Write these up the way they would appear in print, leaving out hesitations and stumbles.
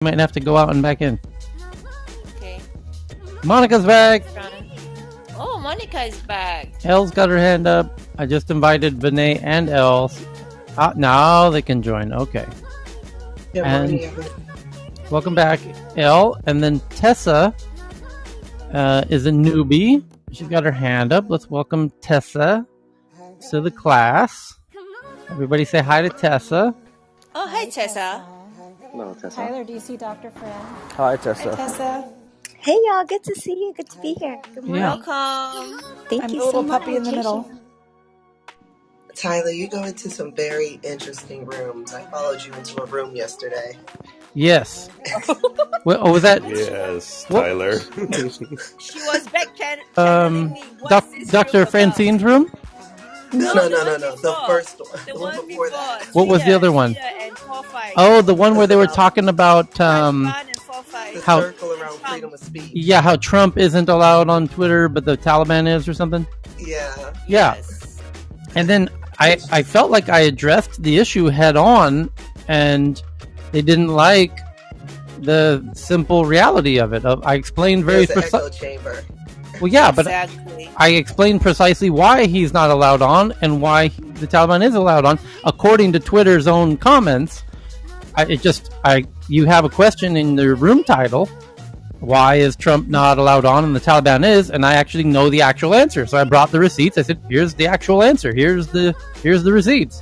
might have to go out and back in. Okay. Monica's back. Oh, Monica is back. Elle's got her hand up. I just invited Vinay and Elle. Now they can join. Okay. Good morning. Welcome back, Elle. And then Tessa is a newbie. She's got her hand up. Let's welcome Tessa to the class. Everybody say hi to Tessa. Oh, hi, Tessa. Hello, Tessa. Tyler, do you see Dr. Fred? Hi, Tessa. Hi, Tessa. Hey, y'all. Good to see you. Good to be here. Good morning. Yeah. Welcome. Thank I'm you the little so much. puppy in the middle. Tyler, you go into some very interesting rooms. I followed you into a room yesterday. Yes. Was that? Yes, What? Tyler. She was back channeling me. What's this Dr. room Francine's room? No. The first one. The one before that. What was the other one? And 4-5. Oh, the one where they were talking about Taliban and 4-5. The how- circle around freedom of speech. yeah, how Trump isn't allowed on Twitter, but the Taliban is or something. Yeah. Yeah. Yes. And then I felt like I addressed the issue head on, and they didn't like the simple reality of it. I explained very There's an echo precisely. chamber. Well, yeah, but Exactly. I explained precisely why he's not allowed on and why the Taliban is allowed on, according to Twitter's own comments. You have a question in the room title. Why is Trump not allowed on and the Taliban is? And I actually know the actual answer. So I brought the receipts. I said, here's the actual answer. Here's the receipts.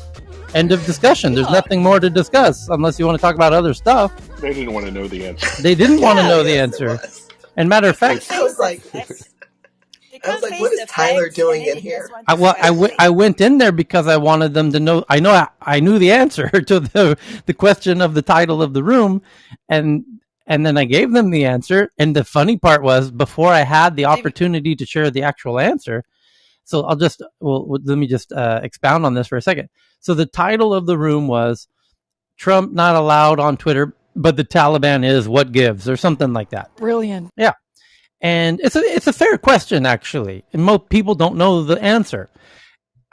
End of discussion. There's nothing more to discuss unless you want to talk about other stuff. They didn't want to know the answer. They didn't want to know the Yes, answer. it was. And matter of fact, I was like, what is Tyler doing in here? I went in there because I wanted them to know. I knew the answer to the question of the title of the room, and then I gave them the answer. And the funny part was, before I had the opportunity to share the actual answer, so let me just expound on this for a second. So the title of the room was Trump not allowed on Twitter, but the Taliban is, what gives, or something like that. Brilliant. Yeah. And it's a fair question, actually. And most people don't know the answer.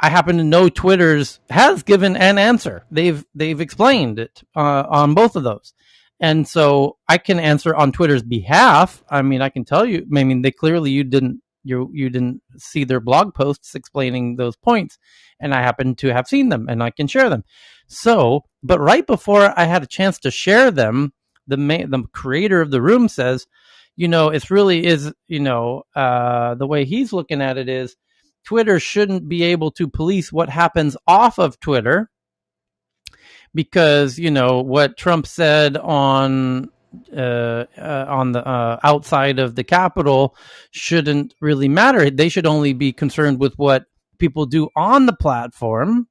I happen to know Twitter's has given an answer. They've explained it on both of those. And so I can answer on Twitter's behalf. I mean, I can tell you, they clearly you didn't see their blog posts explaining those points, and I happen to have seen them, and I can share them. So, but right before I had a chance to share them, the creator of the room says, it really is, the way he's looking at it is Twitter shouldn't be able to police what happens off of Twitter because, what Trump said on the outside of the Capitol shouldn't really matter. They should only be concerned with what people do on the platform.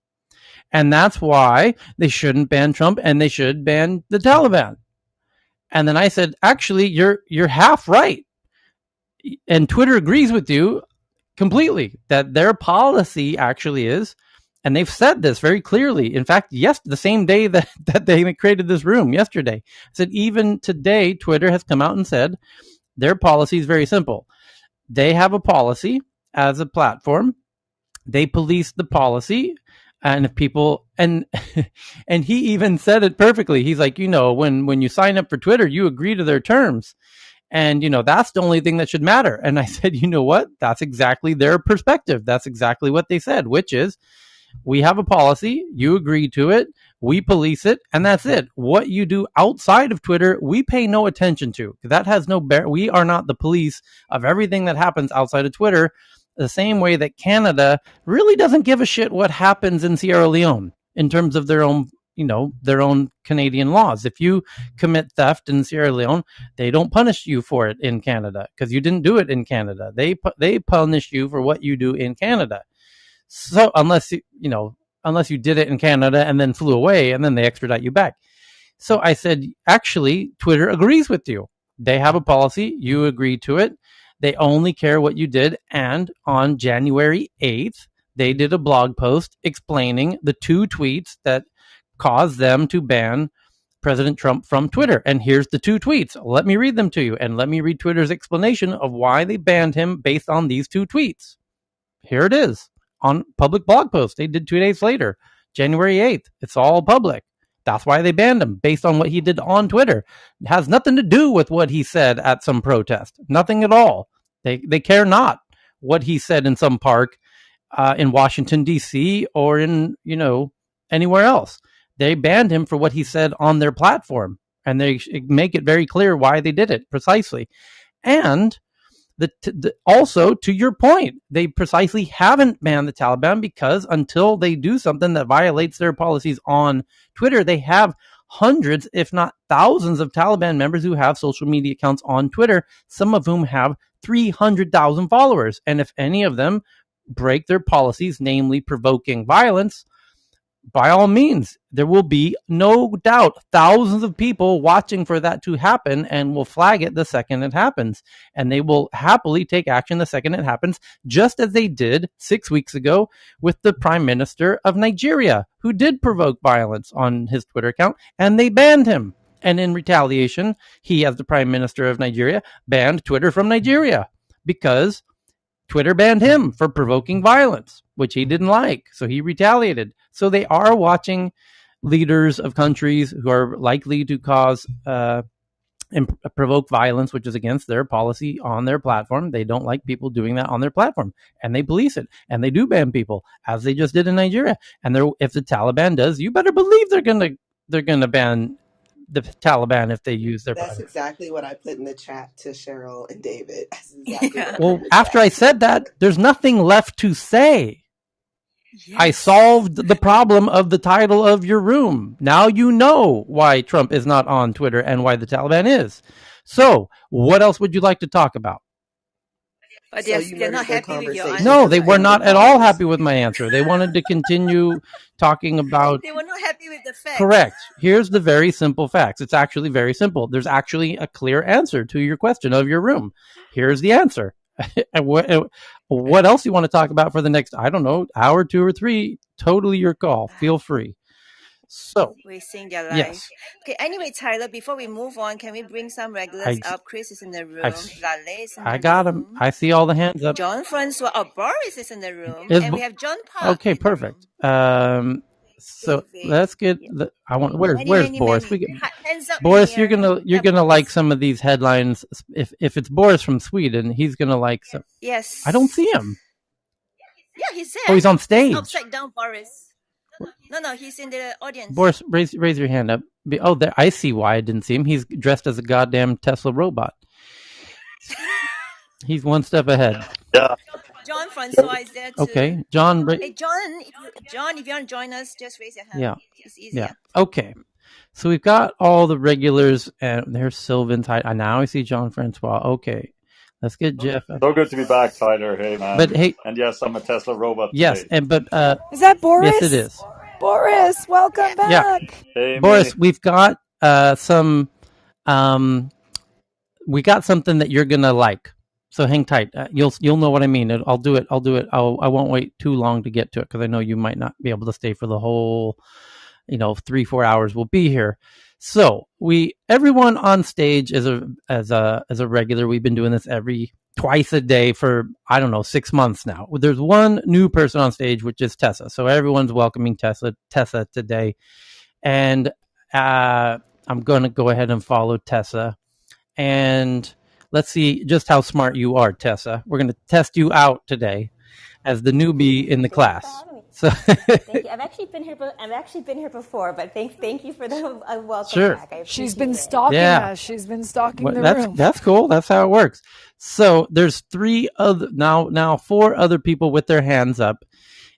And that's why they shouldn't ban Trump and they should ban the Taliban. And then I said, actually, you're half right. And Twitter agrees with you completely that their policy actually is, and they've said this very clearly. In fact, the same day that they created this room, yesterday, I said, even today, Twitter has come out and said their policy is very simple. They have a policy as a platform. They police the policy. And if people, and he even said it perfectly. He's like, when you sign up for Twitter, you agree to their terms. And, that's the only thing that should matter. And I said, you know what? That's exactly their perspective. That's exactly what they said, which is we have a policy. You agree to it. We police it. And that's it. What you do outside of Twitter, we pay no attention to. That has no we are not the police of everything that happens outside of Twitter. The same way that Canada really doesn't give a shit what happens in Sierra Leone in terms of their own Canadian laws. If you commit theft in Sierra Leone, they don't punish you for it in Canada because you didn't do it in Canada. They punish you for what you do in Canada. So unless you did it in Canada and then flew away and then they extradite you back. So I said, actually, Twitter agrees with you. They have a policy. You agree to it. They only care what you did. And on January 8th, they did a blog post explaining the 2 tweets that caused them to ban President Trump from Twitter. And here's the 2 tweets. Let me read them to you. And let me read Twitter's explanation of why they banned him based on these 2 tweets. Here it is on public blog post. They did 2 days later, January 8th. It's all public. That's why they banned him, based on what he did on Twitter. It has nothing to do with what he said at some protest. Nothing at all. They care not what he said in some park in Washington, D.C. or in, anywhere else. They banned him for what he said on their platform. And they make it very clear why they did it precisely. And also, to your point, they precisely haven't banned the Taliban because until they do something that violates their policies on Twitter, they have hundreds, if not thousands, of Taliban members who have social media accounts on Twitter, some of whom have 300,000 followers. And if any of them break their policies, namely provoking violence, by all means, there will be no doubt thousands of people watching for that to happen and will flag it the second it happens. And they will happily take action the second it happens, just as they did 6 weeks ago with the Prime Minister of Nigeria, who did provoke violence on his Twitter account, and they banned him. And in retaliation, he, as the Prime Minister of Nigeria, banned Twitter from Nigeria because Twitter banned him for provoking violence, which he didn't like. So he retaliated. So they are watching leaders of countries who are likely to cause provoke violence, which is against their policy on their platform. They don't like people doing that on their platform, and they police it, and they do ban people, as they just did in Nigeria. And if the Taliban does, you better believe they're gonna ban the Taliban if they use their. That's exactly what I put in the chat to Cheryl and David. That's exactly what I put Well, in the after chat. I said that, there's nothing left to say. Yes. I solved the problem of the title of your room. Now you know why Trump is not on Twitter and why the Taliban is. So, what else would you like to talk about? But So they're not murdered the happy with your conversation. answer. No, they were Untitled not at all Chapters. happy with my answer. They wanted to continue talking about. They were not happy with the facts. Correct. Here's the very simple facts. It's actually very simple. There's actually a clear answer to your question of your room. Here's the answer. And what else you want to talk about for the next, I don't know, hour, 2 or 3? Totally your call. Feel free. So, Wasting their life. yes. Okay, anyway, Tyler, before we move on, can we bring some regulars up? Chris is in the room. Lale is in the room. I got him. I see all the hands up. John Francois. Oh, Boris is in the room. Is and we have John Park. Okay, in the perfect. room. So David. let's get the. I want. Where's Boris? We get, Hands up Boris, here. you're gonna like some of these headlines. If it's Boris from Sweden, he's gonna like some. Yes. I don't see him. Yeah, he's there. Oh, he's on stage. Upside down, Boris. No, he's in the audience. Boris, raise your hand up. Oh, there. I see why I didn't see him. He's dressed as a goddamn Tesla robot. He's one step ahead. Yeah. John Francois is there too. Okay, John. Hey, John, if you want to join us, just raise your hand. Yeah. It's easier. Yeah. Okay. So we've got all the regulars, and there's Sylvan. Now I see John Francois. Okay. Let's get Jeff. So good to be back, Tyler. Hey, man. But hey, and yes, I'm a Tesla robot. Yes, today. Is that Boris? Yes, it is. Boris, welcome back. Yeah. Hey, Boris, we've got some. We got something that you're gonna like. So hang tight. You'll know what I mean. I'll do it. I won't wait too long to get to it because I know you might not be able to stay for the whole, 3-4 hours. We'll be here. So everyone on stage is as a regular. We've been doing this twice a day for 6 months now. There's one new person on stage, which is Tessa. So everyone's welcoming Tessa today, and I'm going to go ahead and follow Tessa, and let's see just how smart you are, Tessa. We're going to test you out today as the newbie in the class. So thank you. I've actually been here before, but thank you for the welcome back. She's been stalking us. She's been stalking the room. That's cool. That's how it works. So there's 4 other people with their hands up,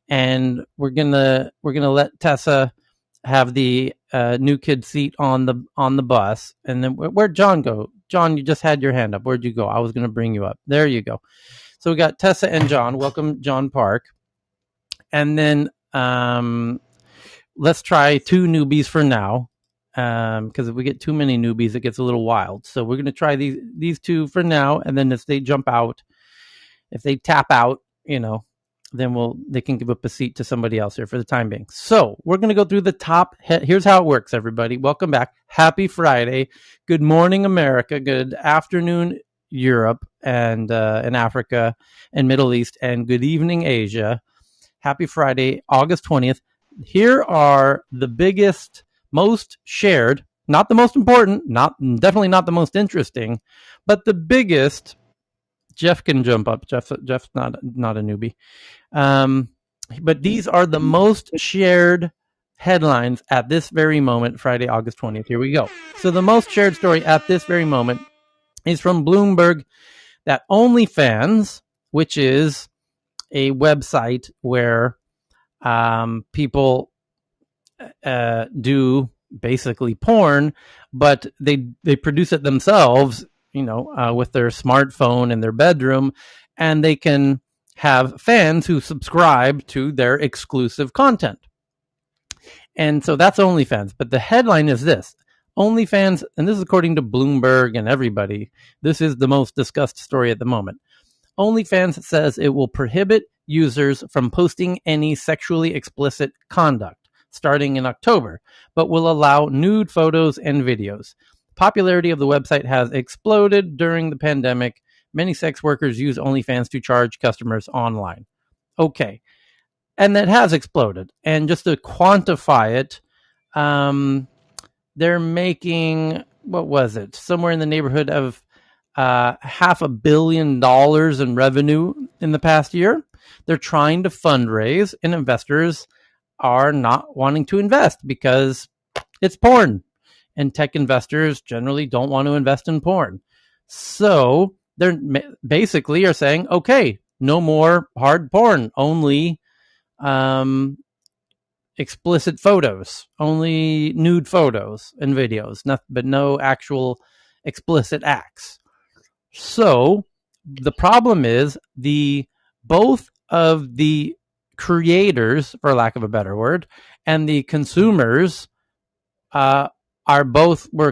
and we're gonna let Tessa have the new kid seat on the bus. And then where'd John go? John, you just had your hand up. Where'd you go? I was gonna bring you up. There you go. So we got Tessa and John. Welcome, John Park. And then let's try 2 newbies for now, because if we get too many newbies, it gets a little wild. So we're going to try these 2 for now, and then if they jump out, if they tap out, then they can give up a seat to somebody else here for the time being. So we're going to go through the top. Here's how it works, everybody. Welcome back. Happy Friday. Good morning, America. Good afternoon, Europe and Africa and Middle East, and good evening, Asia. Happy Friday, August 20th. Here are the biggest most shared, not the most important, definitely not the most interesting, but the biggest. Jeff can jump up. Jeff's not a newbie. But these are the most shared headlines at this very moment, Friday, August 20th. Here we go. So the most shared story at this very moment is from Bloomberg that OnlyFans, which is a website where people do basically porn, but they produce it themselves, with their smartphone in their bedroom, and they can have fans who subscribe to their exclusive content. And so that's OnlyFans. But the headline is this: OnlyFans, and this is according to Bloomberg and everybody, this is the most discussed story at the moment. OnlyFans says it will prohibit users from posting any sexually explicit conduct starting in October, but will allow nude photos and videos. Popularity of the website has exploded during the pandemic. Many sex workers use OnlyFans to charge customers online. Okay. And that has exploded. And just to quantify it, they're making, what was it? Somewhere in the neighborhood of $500 million in revenue in the past year. They're trying to fundraise, and investors are not wanting to invest because it's porn, and tech investors generally don't want to invest in porn. So they're basically are saying, okay, no more hard porn, only explicit photos, only nude photos and videos, but no actual explicit acts. So the problem is both of the creators, for lack of a better word, and the consumers were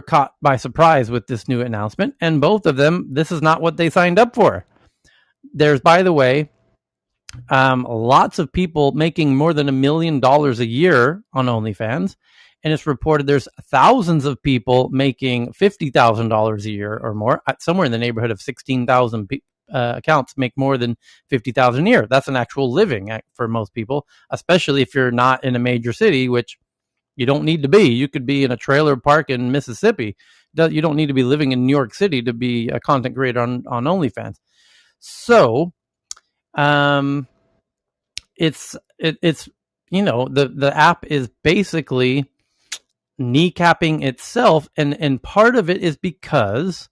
caught by surprise with this new announcement, and both of them, this is not what they signed up for. There's, by the way, lots of people making more than $1 million a year on OnlyFans, and it's reported there's thousands of people making $50,000 a year or more. Somewhere in the neighborhood of 16,000 accounts make more than $50,000 a year. That's an actual living for most people, especially if you're not in a major city, which you don't need to be. You could be in a trailer park in Mississippi. You don't need to be living in New York City to be a content creator on OnlyFans. So, it's the app is basically kneecapping itself, and part of it is because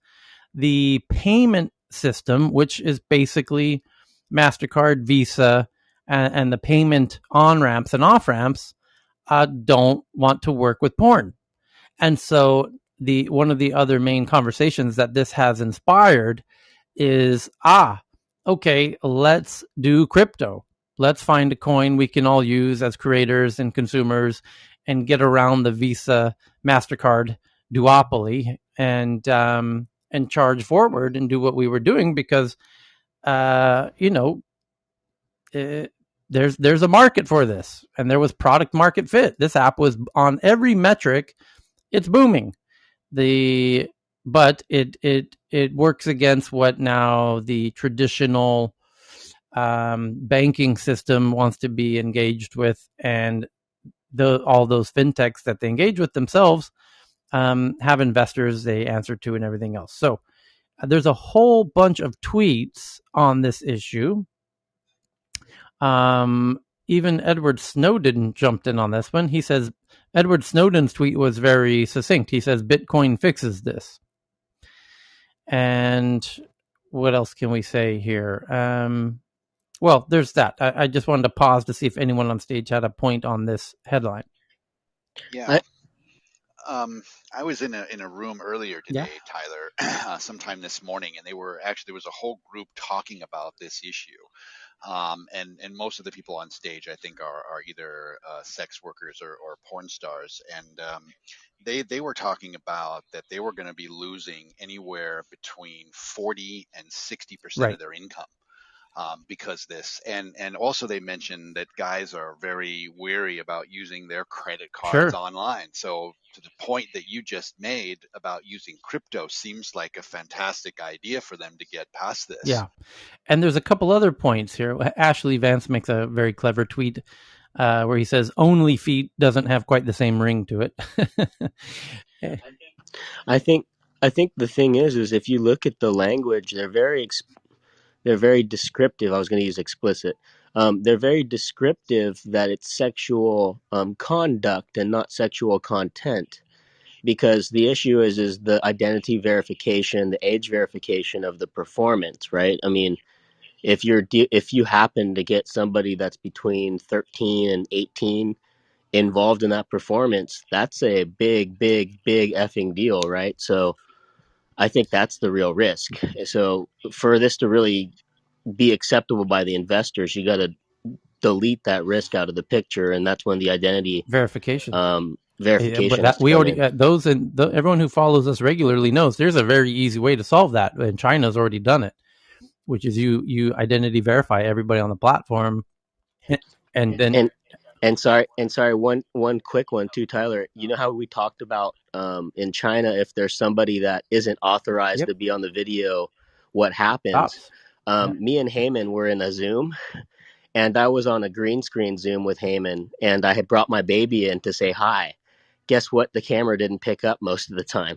the payment system, which is basically MasterCard, Visa, and the payment on-ramps and off-ramps, don't want to work with porn. And so one of the other main conversations that this has inspired is, okay, let's do crypto. Let's find a coin we can all use as creators and consumers and get around the Visa, MasterCard duopoly and charge forward and do what we were doing because, there's a market for this, and there was product market fit. This app was on every metric. It's booming. But it works against what now the traditional banking system wants to be engaged with, and all those fintechs that they engage with themselves have investors they answer to and everything else. So there's a whole bunch of tweets on this issue. Even Edward Snowden jumped in on this one. He says, Edward Snowden's tweet was very succinct. He says, Bitcoin fixes this. And what else can we say here? Well, there's that. I just wanted to pause to see if anyone on stage had a point on this headline. Yeah. I was in a room earlier today, Tyler, sometime this morning, and there was a whole group talking about this issue. And most of the people on stage, I think, are either sex workers or porn stars. And they were talking about that they were going to be losing anywhere between 40 and 60% of their income. Because this, and also they mentioned that guys are very wary about using their credit cards online. So to the point that you just made about using crypto seems like a fantastic idea for them to get past this. Yeah. And there's a couple other points here. Ashley Vance makes a very clever tweet where he says only feet doesn't have quite the same ring to it. I think the thing is if you look at the language, they're very descriptive. I was going to use explicit. They're very descriptive that it's sexual conduct and not sexual content, because the issue is the identity verification, the age verification of the performance, right? I mean, if you happen to get somebody that's between 13 and 18 involved in that performance, that's a big effing deal, right? So I think that's the real risk. So for this to really be acceptable by the investors, you got to delete that risk out of the picture, and that's when the identity verification but we already those, and everyone who follows us regularly knows there's a very easy way to solve that, and China's already done it, which is you identity verify everybody on the platform, and then sorry, one quick one too, Tyler. You know how we talked about in China, if there's somebody that isn't authorized to be on the video, what happens? Me and Heyman were in a Zoom, and I was on a green screen Zoom with Heyman, and I had brought my baby in to say hi. Guess what? The camera didn't pick up most of the time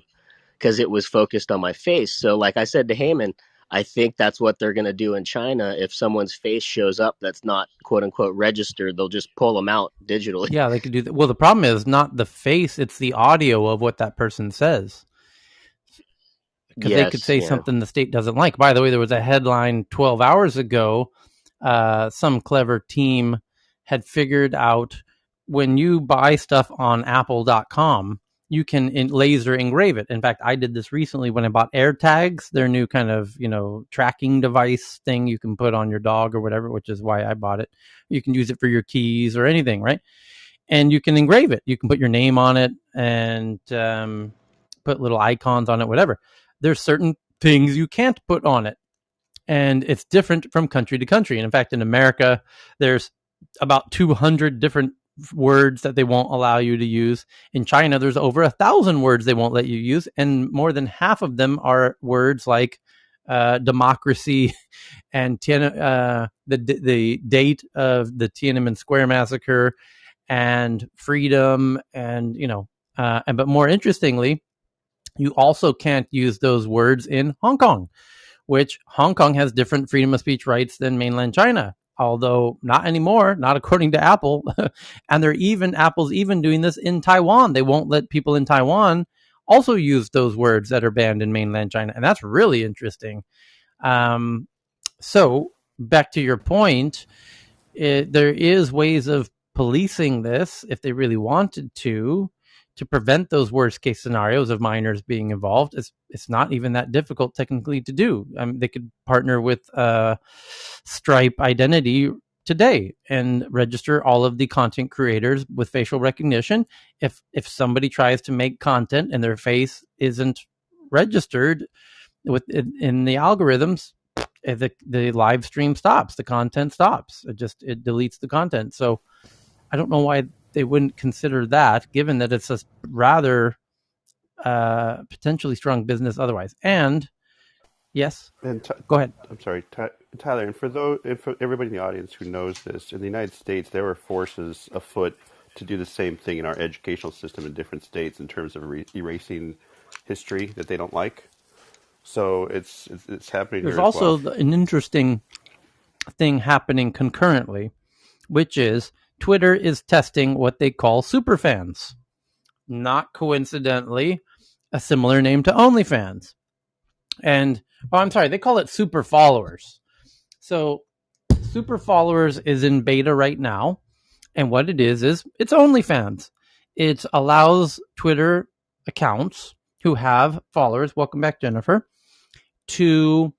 because it was focused on my face. So like I said to Heyman, I think that's what they're going to do in China. If someone's face shows up that's not quote unquote registered, they'll just pull them out digitally. Yeah, they could do that. Well, the problem is not the face, it's the audio of what that person says. Because they could say something the state doesn't like. By the way, there was a headline 12 hours ago. Some clever team had figured out when you buy stuff on apple.com, you can laser engrave it. In fact, I did this recently when I bought AirTags, their new kind of, tracking device thing you can put on your dog or whatever, which is why I bought it. You can use it for your keys or anything, right? And you can engrave it. You can put your name on it and put little icons on it, whatever. There's certain things you can't put on it. And it's different from country to country. And in fact, in America, there's about 200 different words that they won't allow you to use. In China, there's over 1,000 words they won't let you use. And more than half of them are words like democracy and the date of the Tiananmen Square massacre and freedom. And, but more interestingly, you also can't use those words in Hong Kong, which Hong Kong has different freedom of speech rights than mainland China, although not anymore, not according to Apple. And Apple's even doing this in Taiwan. They won't let people in Taiwan also use those words that are banned in mainland China. And that's really interesting. So back to your point, there is ways of policing this if they really wanted to prevent those worst case scenarios of minors being involved. It's not even that difficult technically to do. They could partner with Stripe Identity today and register all of the content creators with facial recognition. If somebody tries to make content and their face isn't registered in the algorithms, the live stream stops, the content stops. It deletes the content. So I don't know why they wouldn't consider that, given that it's a rather potentially strong business otherwise. And yes, go ahead. I'm sorry, Tyler. And for everybody in the audience who knows this, in the United States, there were forces afoot to do the same thing in our educational system in different states in terms of erasing history that they don't like. So it's happening. There's here also as well. An interesting thing happening concurrently, which is Twitter is testing what they call superfans. Not coincidentally, a similar name to OnlyFans. And, I'm sorry, they call it super followers. So super followers is in beta right now. And what it is it's OnlyFans. It allows Twitter accounts who have followers, welcome back, Jennifer, to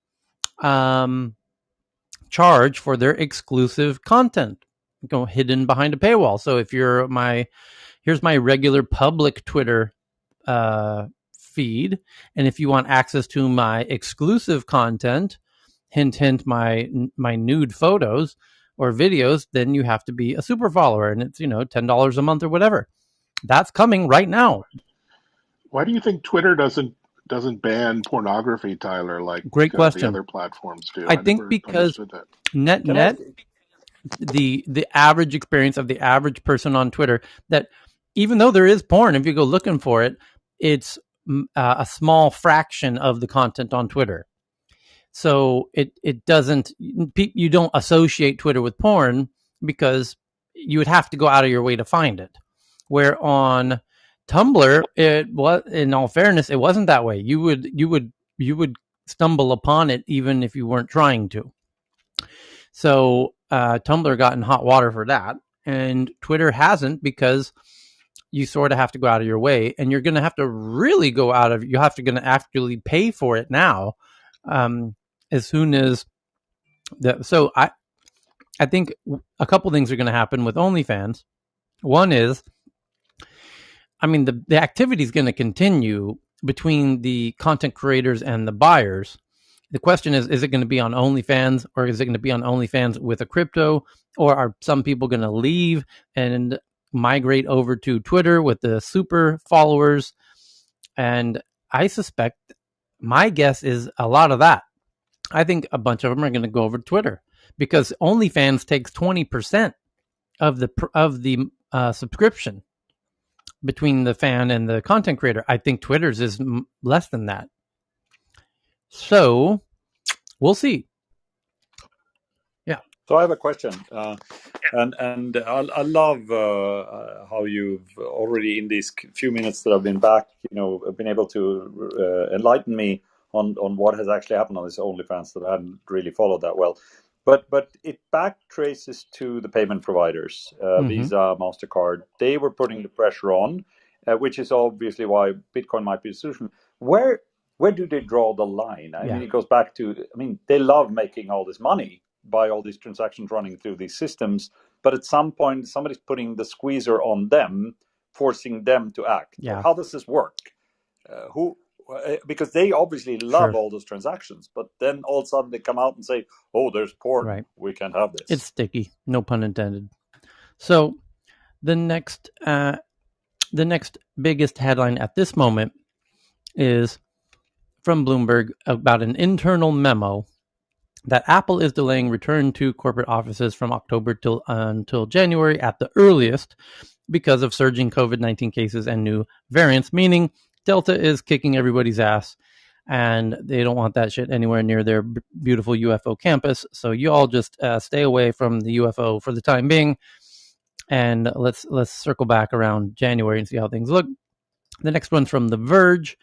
charge for their exclusive content, hidden behind a paywall. So if you're here's my regular public Twitter feed, and if you want access to my exclusive content, hint, my nude photos or videos, then you have to be a super follower, and it's $10 a month or whatever. That's coming right now. Why do you think Twitter doesn't ban pornography, Tyler, like Great question. the other platforms do? I think because net the average experience of the average person on Twitter, that even though there is porn, if you go looking for it, it's a small fraction of the content on Twitter. So it doesn't, you don't associate Twitter with porn because you would have to go out of your way to find it. Where on Tumblr, it was, in all fairness, it wasn't that way. You would stumble upon it even if you weren't trying to. So Tumblr got in hot water for that, and Twitter hasn't, because you sort of have to go out of your way, and you're going to have to really go out of, you have to going to actually pay for it now. As soon as so I think a couple things are going to happen with OnlyFans. One is, I mean, the activity is going to continue between the content creators and the buyers. The question is it going to be on OnlyFans, or is it going to be on OnlyFans with a crypto, or are some people going to leave and migrate over to Twitter with the super followers? And I suspect, my guess is a lot of that. I think a bunch of them are going to go over to Twitter, because OnlyFans takes 20% of the subscription between the fan and the content creator. I think Twitter's is less than that. So we'll see. Yeah. So I have a question, and I love how you've already, in these few minutes that I've been back, been able to enlighten me on what has actually happened on this OnlyFans that I hadn't really followed that well. But it back traces to the payment providers, Visa, MasterCard. They were putting the pressure on, which is obviously why Bitcoin might be a solution. Where do they draw the line? I mean, it goes back to, they love making all this money by all these transactions running through these systems, but at some point somebody's putting the squeezer on them, forcing them to act. Yeah. How does this work? Because they obviously love all those transactions, but then all of a sudden they come out and say, "Oh, there's porn. Right. We can't have this." It's sticky, no pun intended. So the next biggest headline at this moment is from Bloomberg about an internal memo that Apple is delaying return to corporate offices from October until January at the earliest, because of surging COVID-19 cases and new variants, meaning Delta is kicking everybody's ass, and they don't want that shit anywhere near their beautiful UFO campus. So you all just stay away from the UFO for the time being, and let's circle back around January and see how things look. The next one's from The Verge,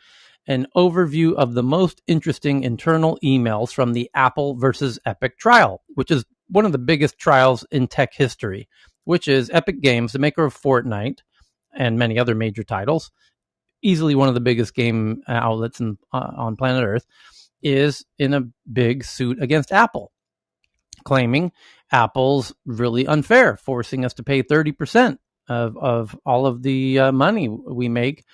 an overview of the most interesting internal emails from the Apple versus Epic trial, which is one of the biggest trials in tech history, which is Epic Games, the maker of Fortnite and many other major titles, easily one of the biggest game outlets on planet Earth, is in a big suit against Apple, claiming Apple's really unfair, forcing us to pay 30% of all of the money we make,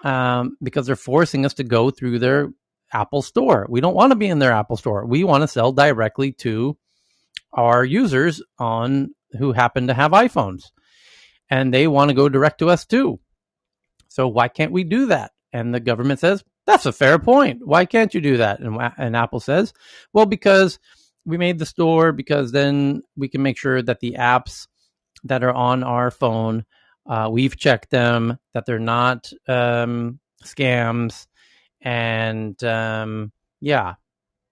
because they're forcing us to go through their Apple store. We don't want to be in their Apple store. We want to sell directly to our users who happen to have iPhones, and they want to go direct to us too. So why can't we do that? And the government says, that's a fair point. Why can't you do that? And Apple says, well, because we made the store, because then we can make sure that the apps that are on our phone, we've checked them, that they're not scams. And yeah,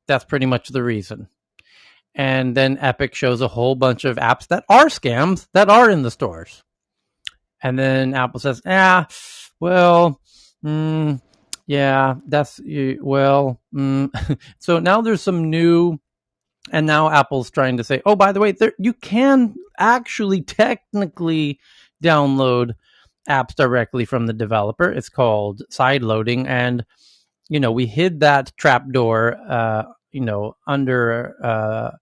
that's pretty much the reason. And then Epic shows a whole bunch of apps that are scams that are in the stores. And then Apple says, well, yeah, that's, well, so now there's some new, and now Apple's trying to say, oh, by the way, you can actually technically download apps directly from the developer. It's called side loading. And, we hid that trapdoor, under,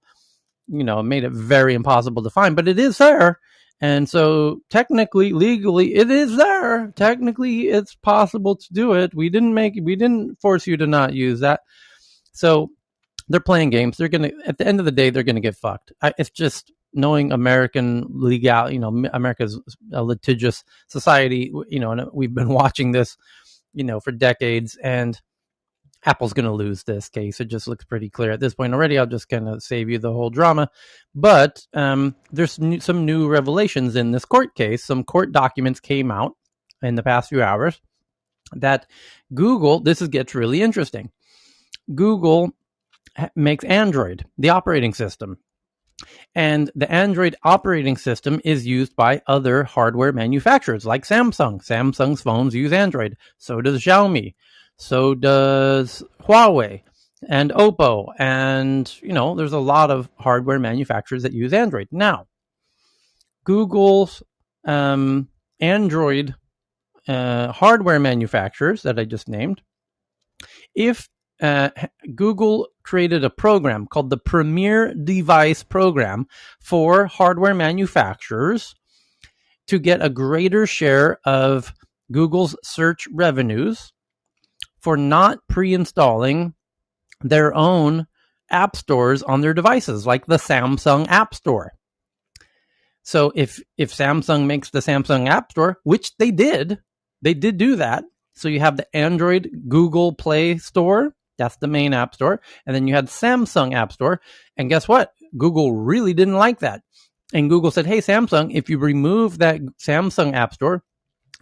made it very impossible to find, but it is there. And so technically, legally, it is there. Technically, it's possible to do it. We didn't force you to not use that. So they're playing games. They're at the end of the day, they're gonna get fucked. It's just knowing American legal. America's a litigious society. And we've been watching this, for decades. And Apple's going to lose this case. It just looks pretty clear at this point already. I'll just kind of save you the whole drama. But there's some new revelations in this court case. Some court documents came out in the past few hours that Google, gets really interesting. Google makes Android, the operating system. And the Android operating system is used by other hardware manufacturers like Samsung. Samsung's phones use Android. So does Xiaomi. So does Huawei and Oppo. And, there's a lot of hardware manufacturers that use Android. Now, Google's Android hardware manufacturers that I just named, if Google created a program called the Premier Device Program for hardware manufacturers to get a greater share of Google's search revenues for not pre-installing their own app stores on their devices, like the Samsung App Store. So if Samsung makes the Samsung App Store, which they did do that. So you have the Android Google Play Store. That's the main app store. And then you had Samsung App Store. And guess what? Google really didn't like that. And Google said, hey, Samsung, if you remove that Samsung App Store,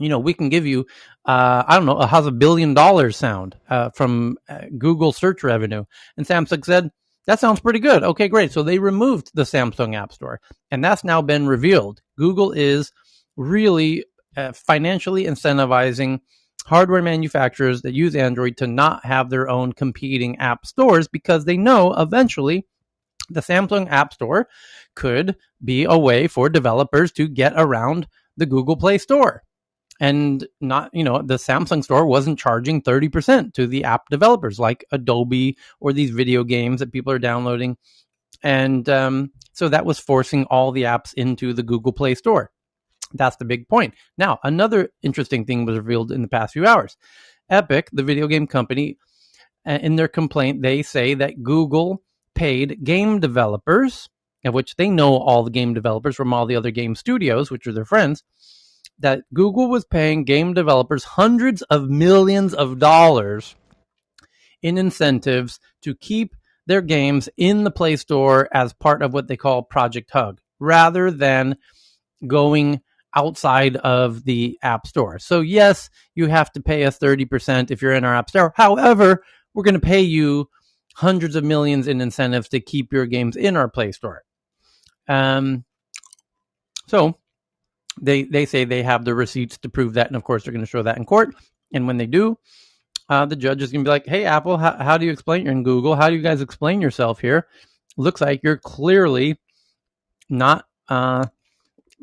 we can give you, how's $1 billion sound from Google search revenue? And Samsung said, that sounds pretty good. Okay, great. So they removed the Samsung App Store. And that's now been revealed. Google is really financially incentivizing hardware manufacturers that use Android to not have their own competing app stores because they know eventually the Samsung App Store could be a way for developers to get around the Google Play Store. And the Samsung Store wasn't charging 30% to the app developers like Adobe or these video games that people are downloading. And so that was forcing all the apps into the Google Play Store. That's the big point. Now, another interesting thing was revealed in the past few hours. Epic, the video game company, in their complaint, they say that Google paid game developers, of which they know all the game developers from all the other game studios, which are their friends, that Google was paying game developers hundreds of millions of dollars in incentives to keep their games in the Play Store as part of what they call Project Hug, rather than going outside of the App Store. So yes, you have to pay us 30% if you're in our App Store. However, we're going to pay you hundreds of millions in incentives to keep your games in our Play Store. So they say they have the receipts to prove that, and of course they're going to show that in court. And when they do, the judge is going to be like, hey, Apple, how do you explain, and Google, how do you guys explain yourself here? Looks like you're clearly not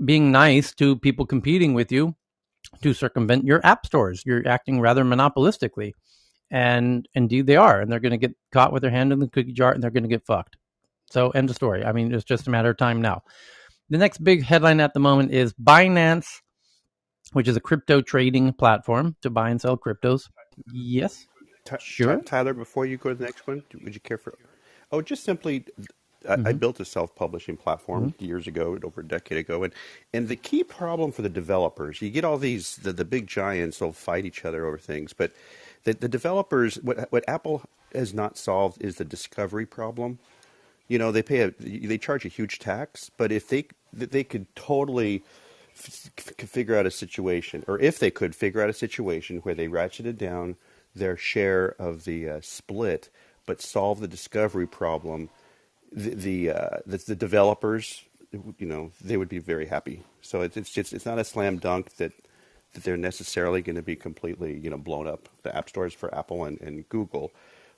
being nice to people competing with you to circumvent your app stores. You're acting rather monopolistically. And indeed they are. And they're going to get caught with their hand in the cookie jar and they're going to get fucked. So end of story. I mean, it's just a matter of time now. The next big headline at the moment is Binance, which is a crypto trading platform to buy and sell cryptos. Yes. Sure. Tyler, before you go to the next one, would you care for... Oh, just simply... I built a self-publishing platform years ago, over a decade ago, and the key problem for the developers, you get all these, the big giants, they'll fight each other over things, but the developers, what Apple has not solved is the discovery problem. They charge a huge tax, but if they could totally figure out a situation, or if they could figure out a situation where they ratcheted down their share of the split, but solve the discovery problem, the developers, they would be very happy. So it's not a slam dunk that they're necessarily going to be completely blown up, the app stores for Apple and Google,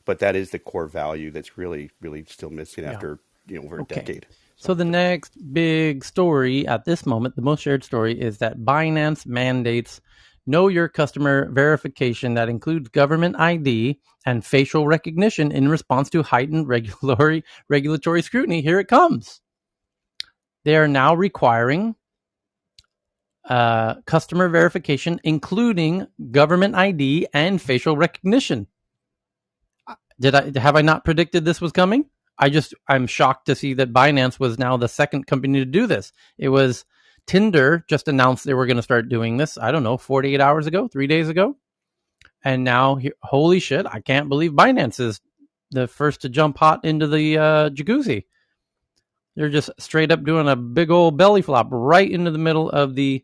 but that is the core value that's really still missing after over a decade. So the next big story at this moment, the most shared story, is that Binance mandates Know Your Customer verification that includes government ID and facial recognition in response to heightened regulatory scrutiny. Here it comes. They are now requiring customer verification, including government ID and facial recognition. Have I not predicted this was coming? I'm shocked to see that Binance was now the second company to do this. It was Tinder just announced they were going to start doing this, 48 hours ago, 3 days ago. And now, holy shit, I can't believe Binance is the first to jump hot into the jacuzzi. They're just straight up doing a big old belly flop right into the middle of the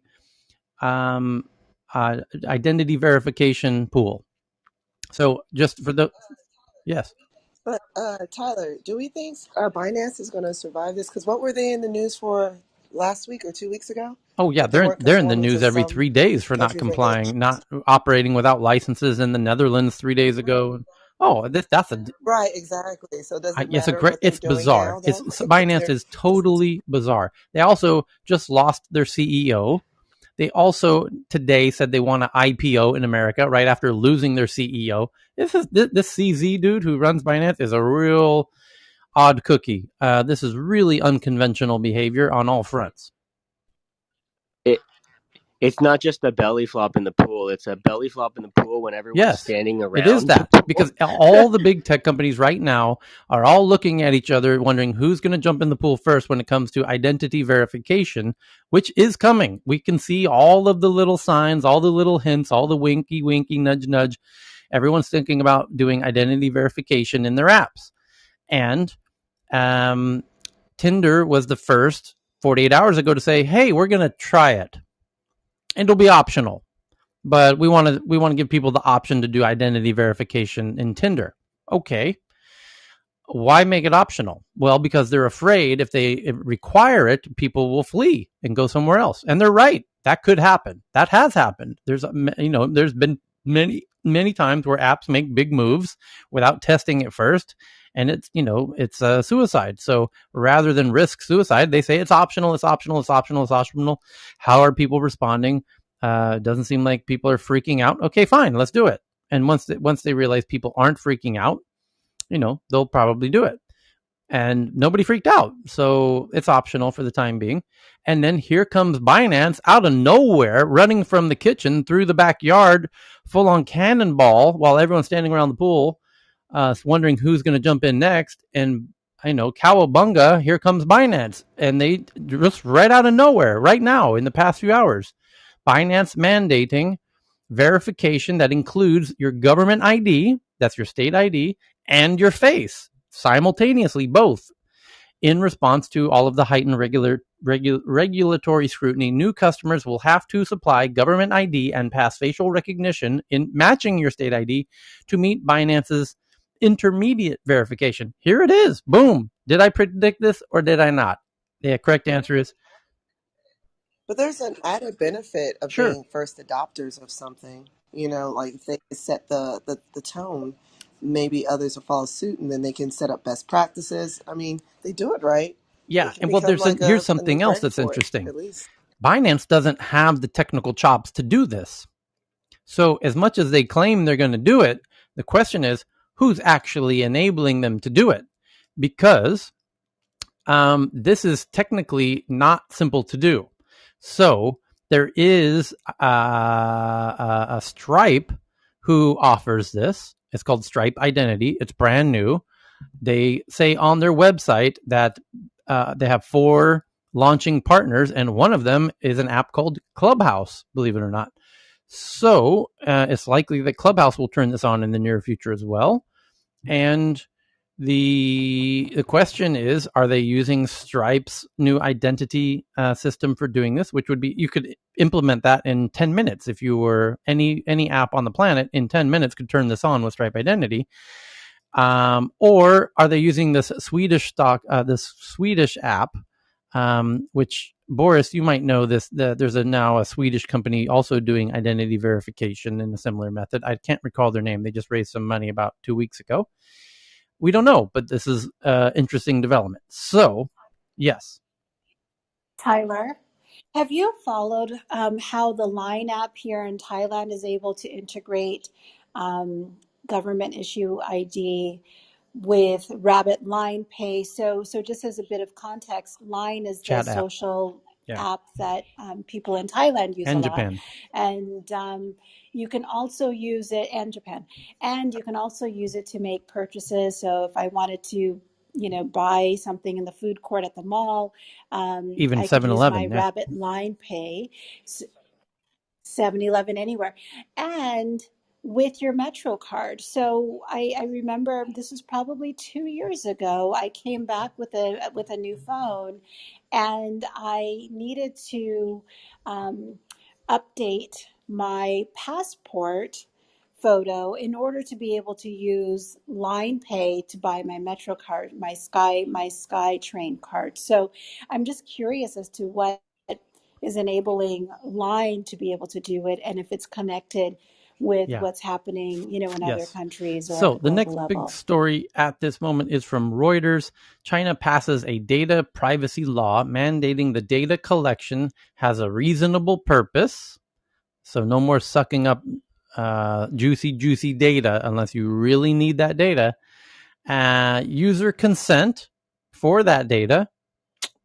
identity verification pool. So just for the, yes. But Tyler, do we think Binance is going to survive this? Because what were they in the news for last week or 2 weeks ago? Oh yeah, they're in the news every 3 days for not complying, not operating without licenses in the Netherlands 3 days ago. Oh, that's a right, exactly. So does it matter what they're doing bizarre. now, though? Binance is totally bizarre. They also just lost their CEO. They also today said they want to IPO in America right after losing their CEO. This CZ dude who runs Binance is a real odd cookie. This is really unconventional behavior on all fronts. It's not just a belly flop in the pool. It's a belly flop in the pool when everyone's standing around. It is that, because all the big tech companies right now are all looking at each other, wondering who's going to jump in the pool first when it comes to identity verification, which is coming. We can see all of the little signs, all the little hints, all the winky, nudge, nudge. Everyone's thinking about doing identity verification in their apps. And Tinder was the first 48 hours ago to say, hey, we're going to try it. And it'll be optional, but we want to give people the option to do identity verification in Tinder. Okay. Why make it optional? Well, because they're afraid if they require it, people will flee and go somewhere else. And they're right. That could happen. That has happened. There's been many times where apps make big moves without testing it first. And it's suicide. So rather than risk suicide, they say it's optional. How are people responding? Doesn't seem like people are freaking out. Okay, fine, let's do it. And once they realize people aren't freaking out, they'll probably do it. And nobody freaked out. So it's optional for the time being. And then here comes Binance out of nowhere, running from the kitchen through the backyard, full on cannonball, while everyone's standing around the pool, wondering who's going to jump in next. And cowabunga, here comes Binance. And they just right out of nowhere, right now, in the past few hours, Binance mandating verification that includes your government ID, that's your state ID, and your face simultaneously, both, in response to all of the heightened regulatory scrutiny. New customers will have to supply government ID and pass facial recognition in matching your state ID to meet Binance's intermediate verification. Here it is. Boom. Did I predict this or did I not? The correct answer is. But there's an added benefit of being first adopters of something. Like if they set the tone, maybe others will follow suit, and then they can set up best practices. I mean, they do it right. Yeah, and here's something else that's interesting. Binance doesn't have the technical chops to do this. So as much as they claim they're going to do it, the question is, who's actually enabling them to do it? Because this is technically not simple to do. So there is a Stripe who offers this. It's called Stripe Identity. It's brand new. They say on their website that they have 4 launching partners, and one of them is an app called Clubhouse, believe it or not. So it's likely that Clubhouse will turn this on in the near future as well. And the question is, are they using Stripe's new identity system for doing this? Which would be, you could implement that in 10 minutes. If you were any app on the planet, in 10 minutes could turn this on with Stripe Identity. Or are they using this Swedish app, which, Boris, you might know this. There's now a Swedish company also doing identity verification in a similar method. I can't recall their name. They just raised some money about 2 weeks ago. We don't know, but this is interesting development. So, yes. Tyler, have you followed how the Line app here in Thailand is able to integrate government issue ID with Rabbit Line Pay? So just as a bit of context, Line is the social app that people in Thailand use and a lot. Japan. And you can also use it, and Japan, and you can also use it to make purchases. So if I wanted to, buy something in the food court at the mall, even I 7-Eleven, could use my Rabbit Line Pay, 7-Eleven, anywhere. And with your Metro card. So I remember this was probably 2 years ago. I came back with a new phone, and I needed to update my passport photo in order to be able to use Line Pay to buy my Metro card, my Sky Train card. So I'm just curious as to what is enabling Line to be able to do it, and if it's connected with what's happening, in other countries or at the So the global next level. big story at this moment is from Reuters. China passes a data privacy law mandating the data collection has a reasonable purpose. So no more sucking up juicy data unless you really need that data. User consent for that data.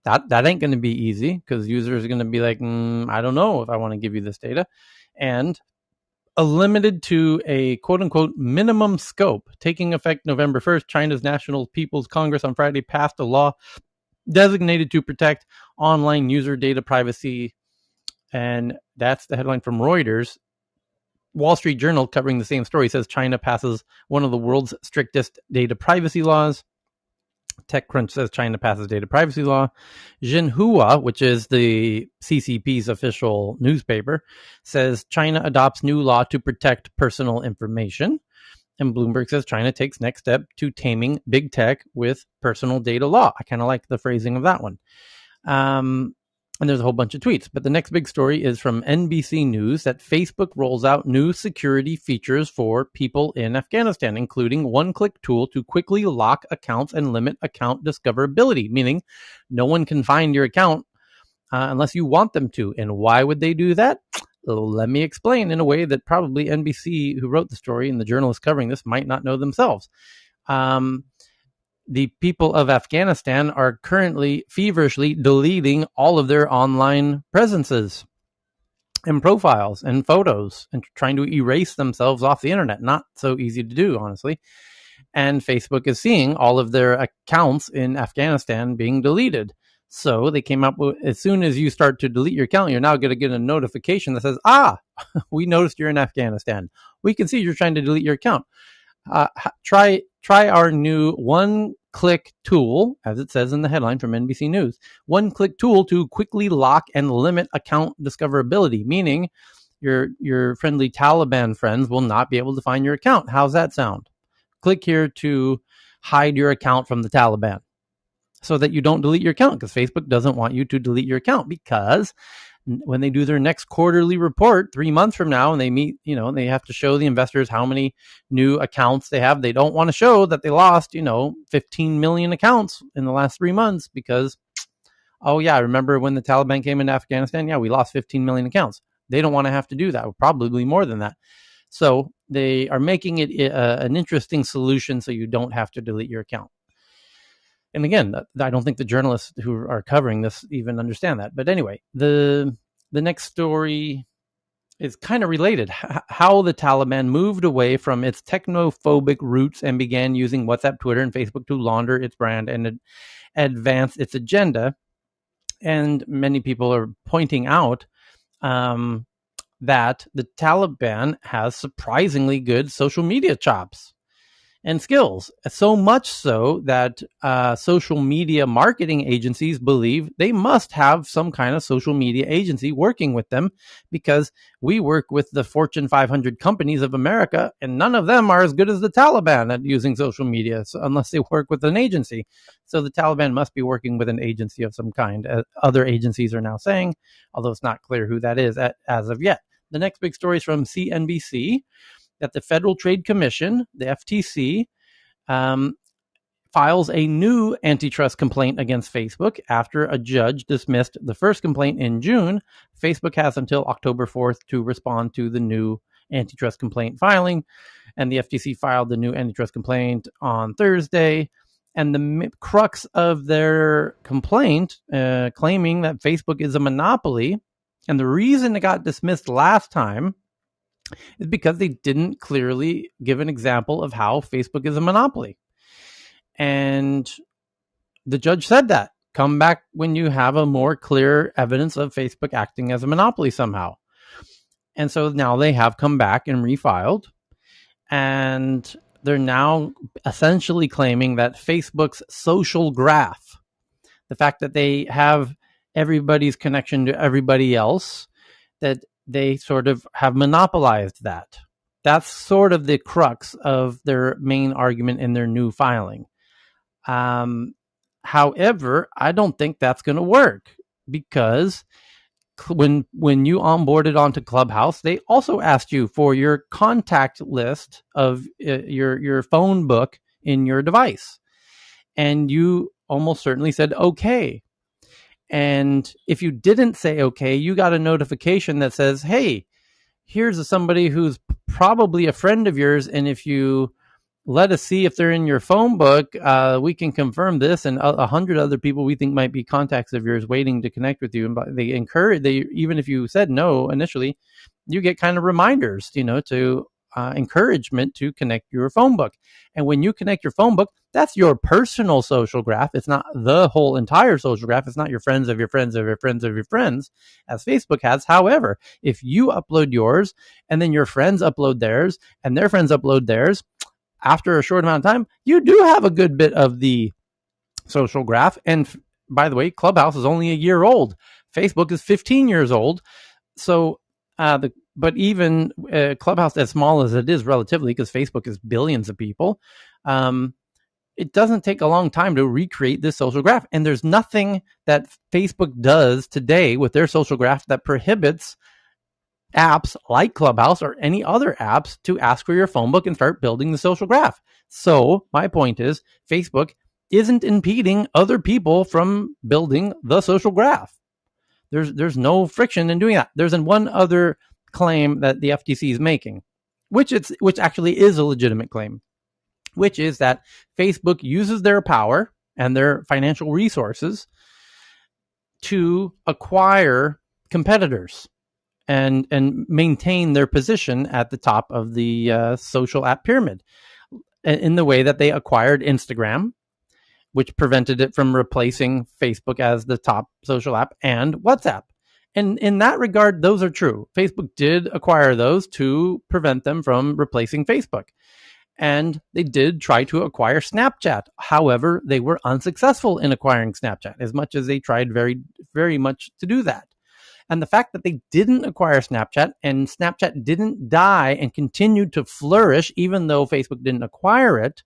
That ain't going to be easy because users are going to be like, I don't know if I want to give you this data. And limited to a quote-unquote minimum scope. Taking effect November 1st, China's National People's Congress on Friday passed a law designated to protect online user data privacy. And that's the headline from Reuters. Wall Street Journal, covering the same story, says China passes one of the world's strictest data privacy laws. TechCrunch says China passes data privacy law. Xinhua, which is the CCP's official newspaper, says China adopts new law to protect personal information. And Bloomberg says China takes next step to taming big tech with personal data law. I kind of like the phrasing of that one. And there's a whole bunch of tweets. But the next big story is from NBC News that Facebook rolls out new security features for people in Afghanistan, including one-click tool to quickly lock accounts and limit account discoverability, meaning no one can find your account unless you want them to. And why would they do that? Let me explain in a way that probably NBC, who wrote the story, and the journalists covering this might not know themselves. The people of Afghanistan are currently feverishly deleting all of their online presences and profiles and photos and trying to erase themselves off the internet. Not so easy to do, honestly. And Facebook is seeing all of their accounts in Afghanistan being deleted. So they came up with, as soon as you start to delete your account, you're now going to get a notification that says, we noticed you're in Afghanistan. We can see you're trying to delete your account. Try our new one-click tool, as it says in the headline from NBC News. One-click tool to quickly lock and limit account discoverability, meaning your friendly Taliban friends will not be able to find your account. How's that sound? Click here to hide your account from the Taliban so that you don't delete your account, because Facebook doesn't want you to delete your account, because when they do their next quarterly report 3 months from now and they meet, they have to show the investors how many new accounts they have. They don't want to show that they lost, 15 million accounts in the last 3 months because, remember when the Taliban came into Afghanistan? Yeah, we lost 15 million accounts. They don't want to have to do that, probably more than that. So they are making it an interesting solution so you don't have to delete your account. And again, I don't think the journalists who are covering this even understand that. But anyway, the next story is kind of related. How the Taliban moved away from its technophobic roots and began using WhatsApp, Twitter, and Facebook to launder its brand and advance its agenda. And many people are pointing out that the Taliban has surprisingly good social media chops and skills, so much so that social media marketing agencies believe they must have some kind of social media agency working with them, because we work with the Fortune 500 companies of America, and none of them are as good as the Taliban at using social media, unless they work with an agency. So the Taliban must be working with an agency of some kind, as other agencies are now saying, although it's not clear who that is as of yet. The next big story is from CNBC. That the Federal Trade Commission, the FTC, files a new antitrust complaint against Facebook after a judge dismissed the first complaint in June. Facebook has until October 4th to respond to the new antitrust complaint filing, and the FTC filed the new antitrust complaint on Thursday. And the crux of their complaint, claiming that Facebook is a monopoly, and the reason it got dismissed last time is because they didn't clearly give an example of how Facebook is a monopoly. And the judge said that. Come back when you have a more clear evidence of Facebook acting as a monopoly somehow. And so now they have come back and refiled. and they're now essentially claiming that Facebook's social graph, the fact that they have everybody's connection to everybody else, that they sort of have monopolized that. That's sort of the crux of their main argument in their new filing. However, I don't think that's going to work, because when you onboarded onto Clubhouse, they also asked you for your contact list of your phone book in your device, and you almost certainly said okay. And if you didn't say okay, you got a notification that says, hey, here's somebody who's probably a friend of yours, and if you let us see if they're in your phone book, we can confirm this, and 100 other people we think might be contacts of yours waiting to connect with you. And even if you said no initially, you get kind of reminders, to encouragement to connect your phone book. And when you connect your phone book, that's your personal social graph. It's not the whole entire social graph. It's not your friends of your friends of your friends of your friends, as Facebook has. However, if you upload yours and then your friends upload theirs and their friends upload theirs, after a short amount of time, you do have a good bit of the social graph. And by the way, Clubhouse is only a year old. Facebook is 15 years old. So, but even Clubhouse, as small as it is relatively, because Facebook is billions of people, it doesn't take a long time to recreate this social graph. And there's nothing that Facebook does today with their social graph that prohibits apps like Clubhouse or any other apps to ask for your phone book and start building the social graph. So my point is, Facebook isn't impeding other people from building the social graph. There's no friction in doing that. There's one other claim that the FTC is making, which actually is a legitimate claim, which is that Facebook uses their power and their financial resources to acquire competitors and maintain their position at the top of the social app pyramid, in the way that they acquired Instagram, which prevented it from replacing Facebook as the top social app, and WhatsApp. And in that regard, those are true. Facebook did acquire those to prevent them from replacing Facebook. And they did try to acquire Snapchat. However, they were unsuccessful in acquiring Snapchat, as much as they tried very, very much to do that. And the fact that they didn't acquire Snapchat, and Snapchat didn't die and continued to flourish even though Facebook didn't acquire it,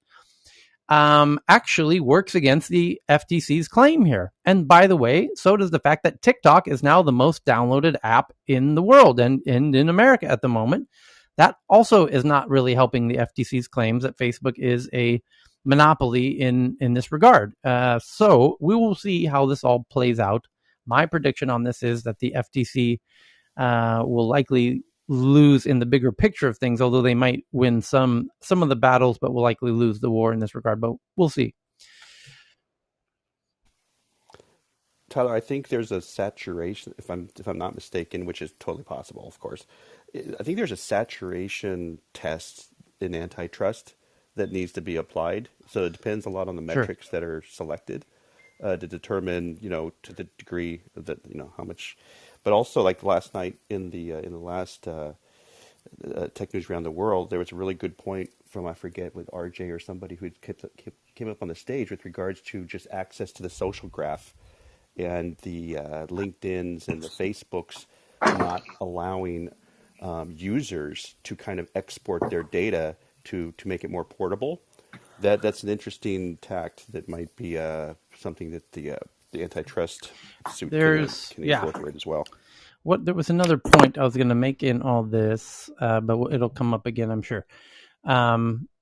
actually works against the FTC's claim here. And by the way, so does the fact that TikTok is now the most downloaded app in the world and in America at the moment. That also is not really helping the FTC's claims that Facebook is a monopoly in this regard. So we will see how this all plays out. My prediction on this is that the FTC will likely lose in the bigger picture of things, although they might win some of the battles, but will likely lose the war in this regard. But we'll see. Tyler, I think there's a saturation, if I'm not mistaken, which is totally possible, of course. I think there's a saturation test in antitrust that needs to be applied. So it depends a lot on the metrics that are selected to determine, to the degree that, how much. But also, like last night in the last Tech News Around the World, there was a really good point from, I forget, with RJ or somebody who came up on the stage with regards to just access to the social graph and the LinkedIn's and the Facebook's not allowing users to kind of export their data to make it more portable. That's an interesting tact that might be something that the antitrust suit can incorporate as well. There was another point I was going to make in all this, but it'll come up again, I'm sure.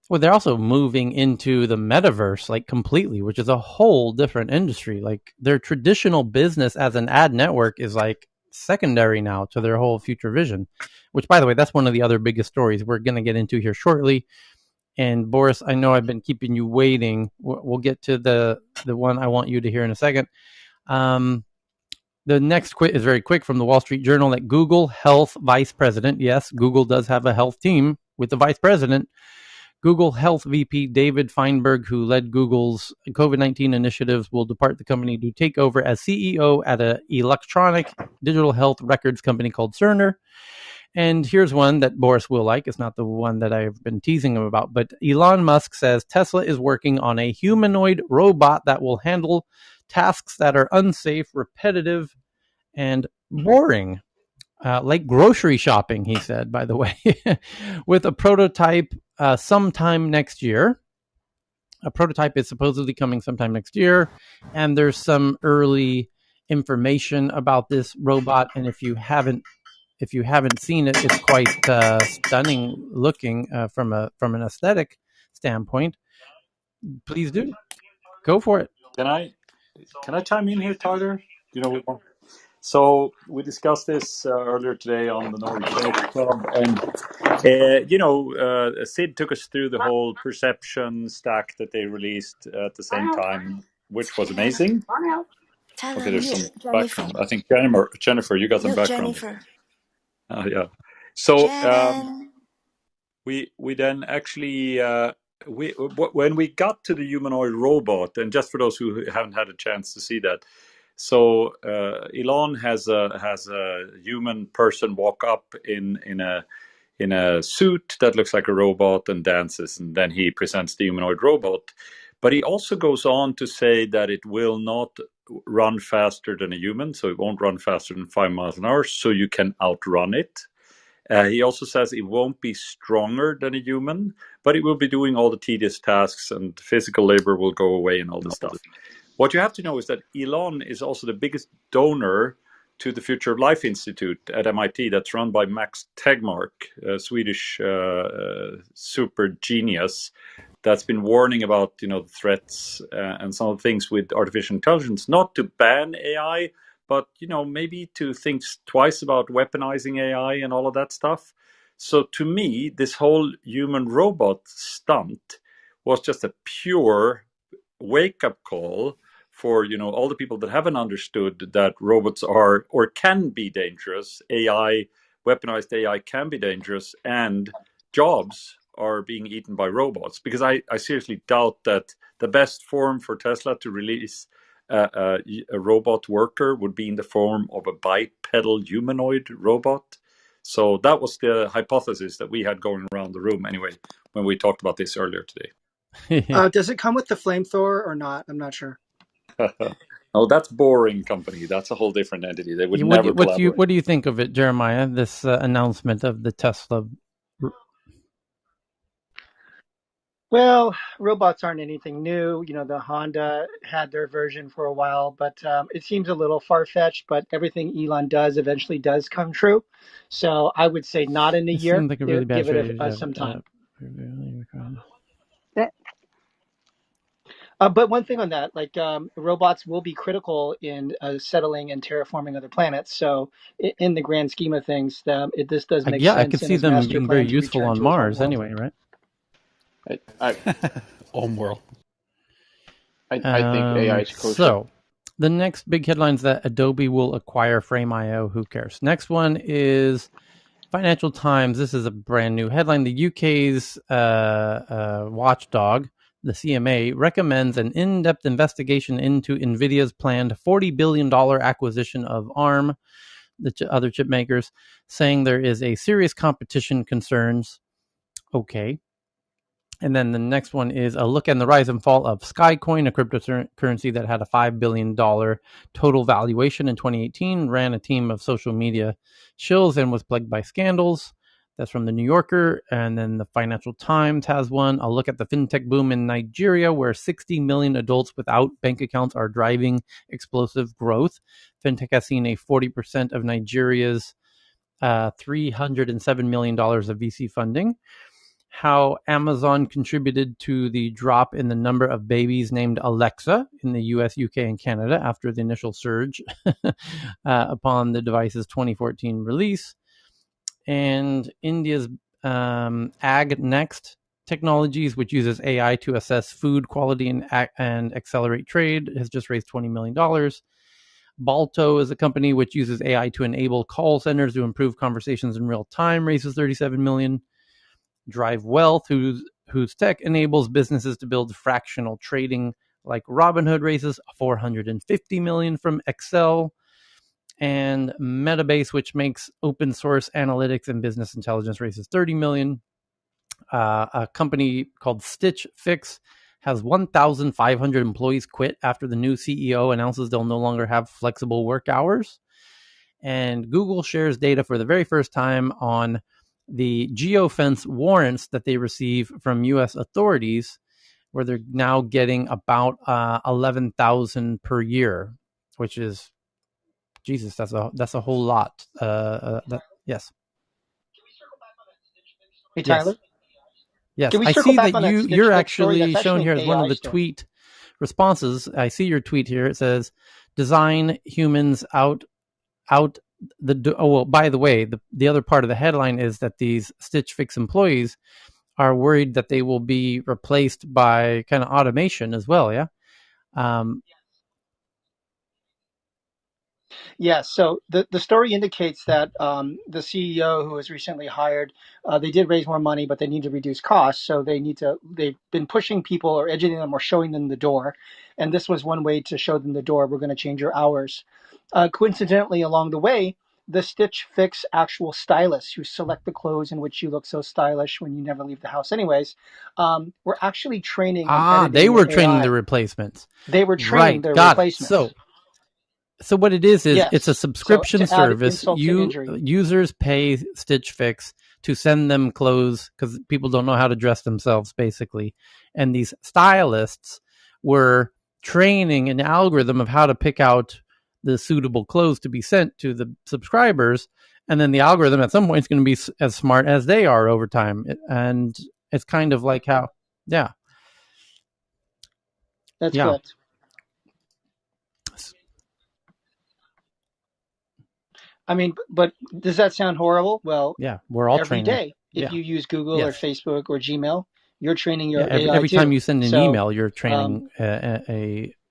Well, they're also moving into the metaverse, like completely, which is a whole different industry. Like their traditional business as an ad network is like secondary now to their whole future vision, which, by the way, that's one of the other biggest stories we're going to get into here shortly. And Boris, I know I've been keeping you waiting. We'll get to the one I want you to hear in a second. The next quote is very quick from the Wall Street Journal that Google Health Vice President, yes, Google does have a health team with the Vice President, Google Health VP David Feinberg, who led Google's COVID-19 initiatives, will depart the company to take over as CEO at an electronic digital health records company called Cerner. And here's one that Boris will like. It's not the one that I've been teasing him about, but Elon Musk says Tesla is working on a humanoid robot that will handle tasks that are unsafe, repetitive, and boring. Like grocery shopping, he said, by the way, with a prototype sometime next year. A prototype is supposedly coming sometime next year, and there's some early information about this robot. And if you haven't seen it, it's quite stunning looking from an aesthetic standpoint. Please do go for it. Can I chime in here, Tyler? So we discussed this earlier today on the Nordic Tech Club, and Sid took us through the whole perception stack that they released at the same time, which was amazing. Tyler, Okay, there's some Jennifer. background. I think Jennifer, you got some background. Jennifer. Yeah. So Jen. we then actually when we got to the humanoid robot, and just for those who haven't had a chance to see that, so Elon has a human person walk up in a suit that looks like a robot and dances, and then he presents the humanoid robot. But he also goes on to say that it will not run faster than a human, so it won't run faster than 5 miles an hour, so you can outrun it. He also says it won't be stronger than a human, but it will be doing all the tedious tasks, and physical labor will go away and all this stuff. What you have to know is that Elon is also the biggest donor to the Future of Life Institute at MIT that's run by Max Tegmark, a Swedish super genius that's been warning about the threats and some of the things with artificial intelligence, not to ban AI, but maybe to think twice about weaponizing AI and all of that stuff. So to me, this whole human robot stunt was just a pure wake-up call for all the people that haven't understood that robots are or can be dangerous. Weaponized AI can be dangerous, and jobs are being eaten by robots. Because I seriously doubt that the best form for Tesla to release a robot worker would be in the form of a bipedal humanoid robot. So that was the hypothesis that we had going around the room anyway when we talked about this earlier today. Does it come with the flamethrower or not? I'm not sure. Oh, that's Boring Company. That's a whole different entity. They would never collaborate. What do you think of it, Jeremiah? This announcement of the Tesla. Well, robots aren't anything new. The Honda had their version for a while, but it seems a little far-fetched, but everything Elon does eventually does come true. So I would say not in a year. Seems like a really bad give it some time. But one thing on that, robots will be critical in settling and terraforming other planets. So in the grand scheme of things, this does make sense. I could see them being very useful on Mars anyway, right? Homeworld. I think AI is crucial. So the next big headline is that Adobe will acquire Frame.io. Who cares? Next one is Financial Times. This is a brand new headline. The UK's watchdog, the CMA, recommends an in-depth investigation into NVIDIA's planned $40 billion acquisition of ARM, the other chip makers, saying there is a serious competition concerns. Okay. And then the next one is a look at the rise and fall of Skycoin, a cryptocurrency that had a $5 billion total valuation in 2018, ran a team of social media shills and was plagued by scandals. That's from the New Yorker. And then the Financial Times has one. A look at the fintech boom in Nigeria, where 60 million adults without bank accounts are driving explosive growth. Fintech has seen a 40% of Nigeria's $307 million of VC funding. How Amazon contributed to the drop in the number of babies named Alexa in the US, UK, and Canada after the initial surge upon the device's 2014 release. And India's AgNext Technologies, which uses AI to assess food quality and accelerate trade, has just raised $20 million. Balto is a company which uses AI to enable call centers to improve conversations in real time, raises $37 million. Drive Wealth, whose tech enables businesses to build fractional trading like Robinhood, raises $450 million from Excel. and Metabase, which makes open source analytics and business intelligence, raises $30 million. A company called Stitch Fix has 1,500 employees quit after the new CEO announces they'll no longer have flexible work hours. And Google shares data for the very first time on the geofence warrants that they receive from U.S. authorities, where they're now getting about 11,000 per year, which is, Jesus, that's a whole lot. Yes. Hey, Tyler? Yes, Can we I circle see back that on that Stitch you're Fix story? actually That's shown actually an here as one of AI the story. tweet responses. I see your tweet here. It says, "Design humans out the." Oh well, by the way, the other part of the headline is that these Stitch Fix employees are worried that they will be replaced by kind of automation as well. Yeah. Yes. So the story indicates that the CEO who was recently hired, they did raise more money, but they need to reduce costs. So they've been pushing people or educating them or showing them the door. And this was one way to show them the door. We're going to change your hours. Coincidentally, along the way, the Stitch Fix actual stylists who select the clothes in which you look so stylish when you never leave the house anyways, were actually training and editing They were the training the AI. replacements. They were training Right. their Got it. replacements. So what it is it's a Yes. So subscription to add service. insult to injury. Users pay Stitch Fix to send them clothes because people don't know how to dress themselves, basically. And these stylists were training an algorithm of how to pick out the suitable clothes to be sent to the subscribers. And then the algorithm at some point is going to be as smart as they are over time. And it's kind of like how, yeah. That's correct. I mean, but does that sound horrible? Well, yeah, we're all every training. day. If you use Google or Facebook or Gmail, you're training your every, AI every too. time you send an email, you're training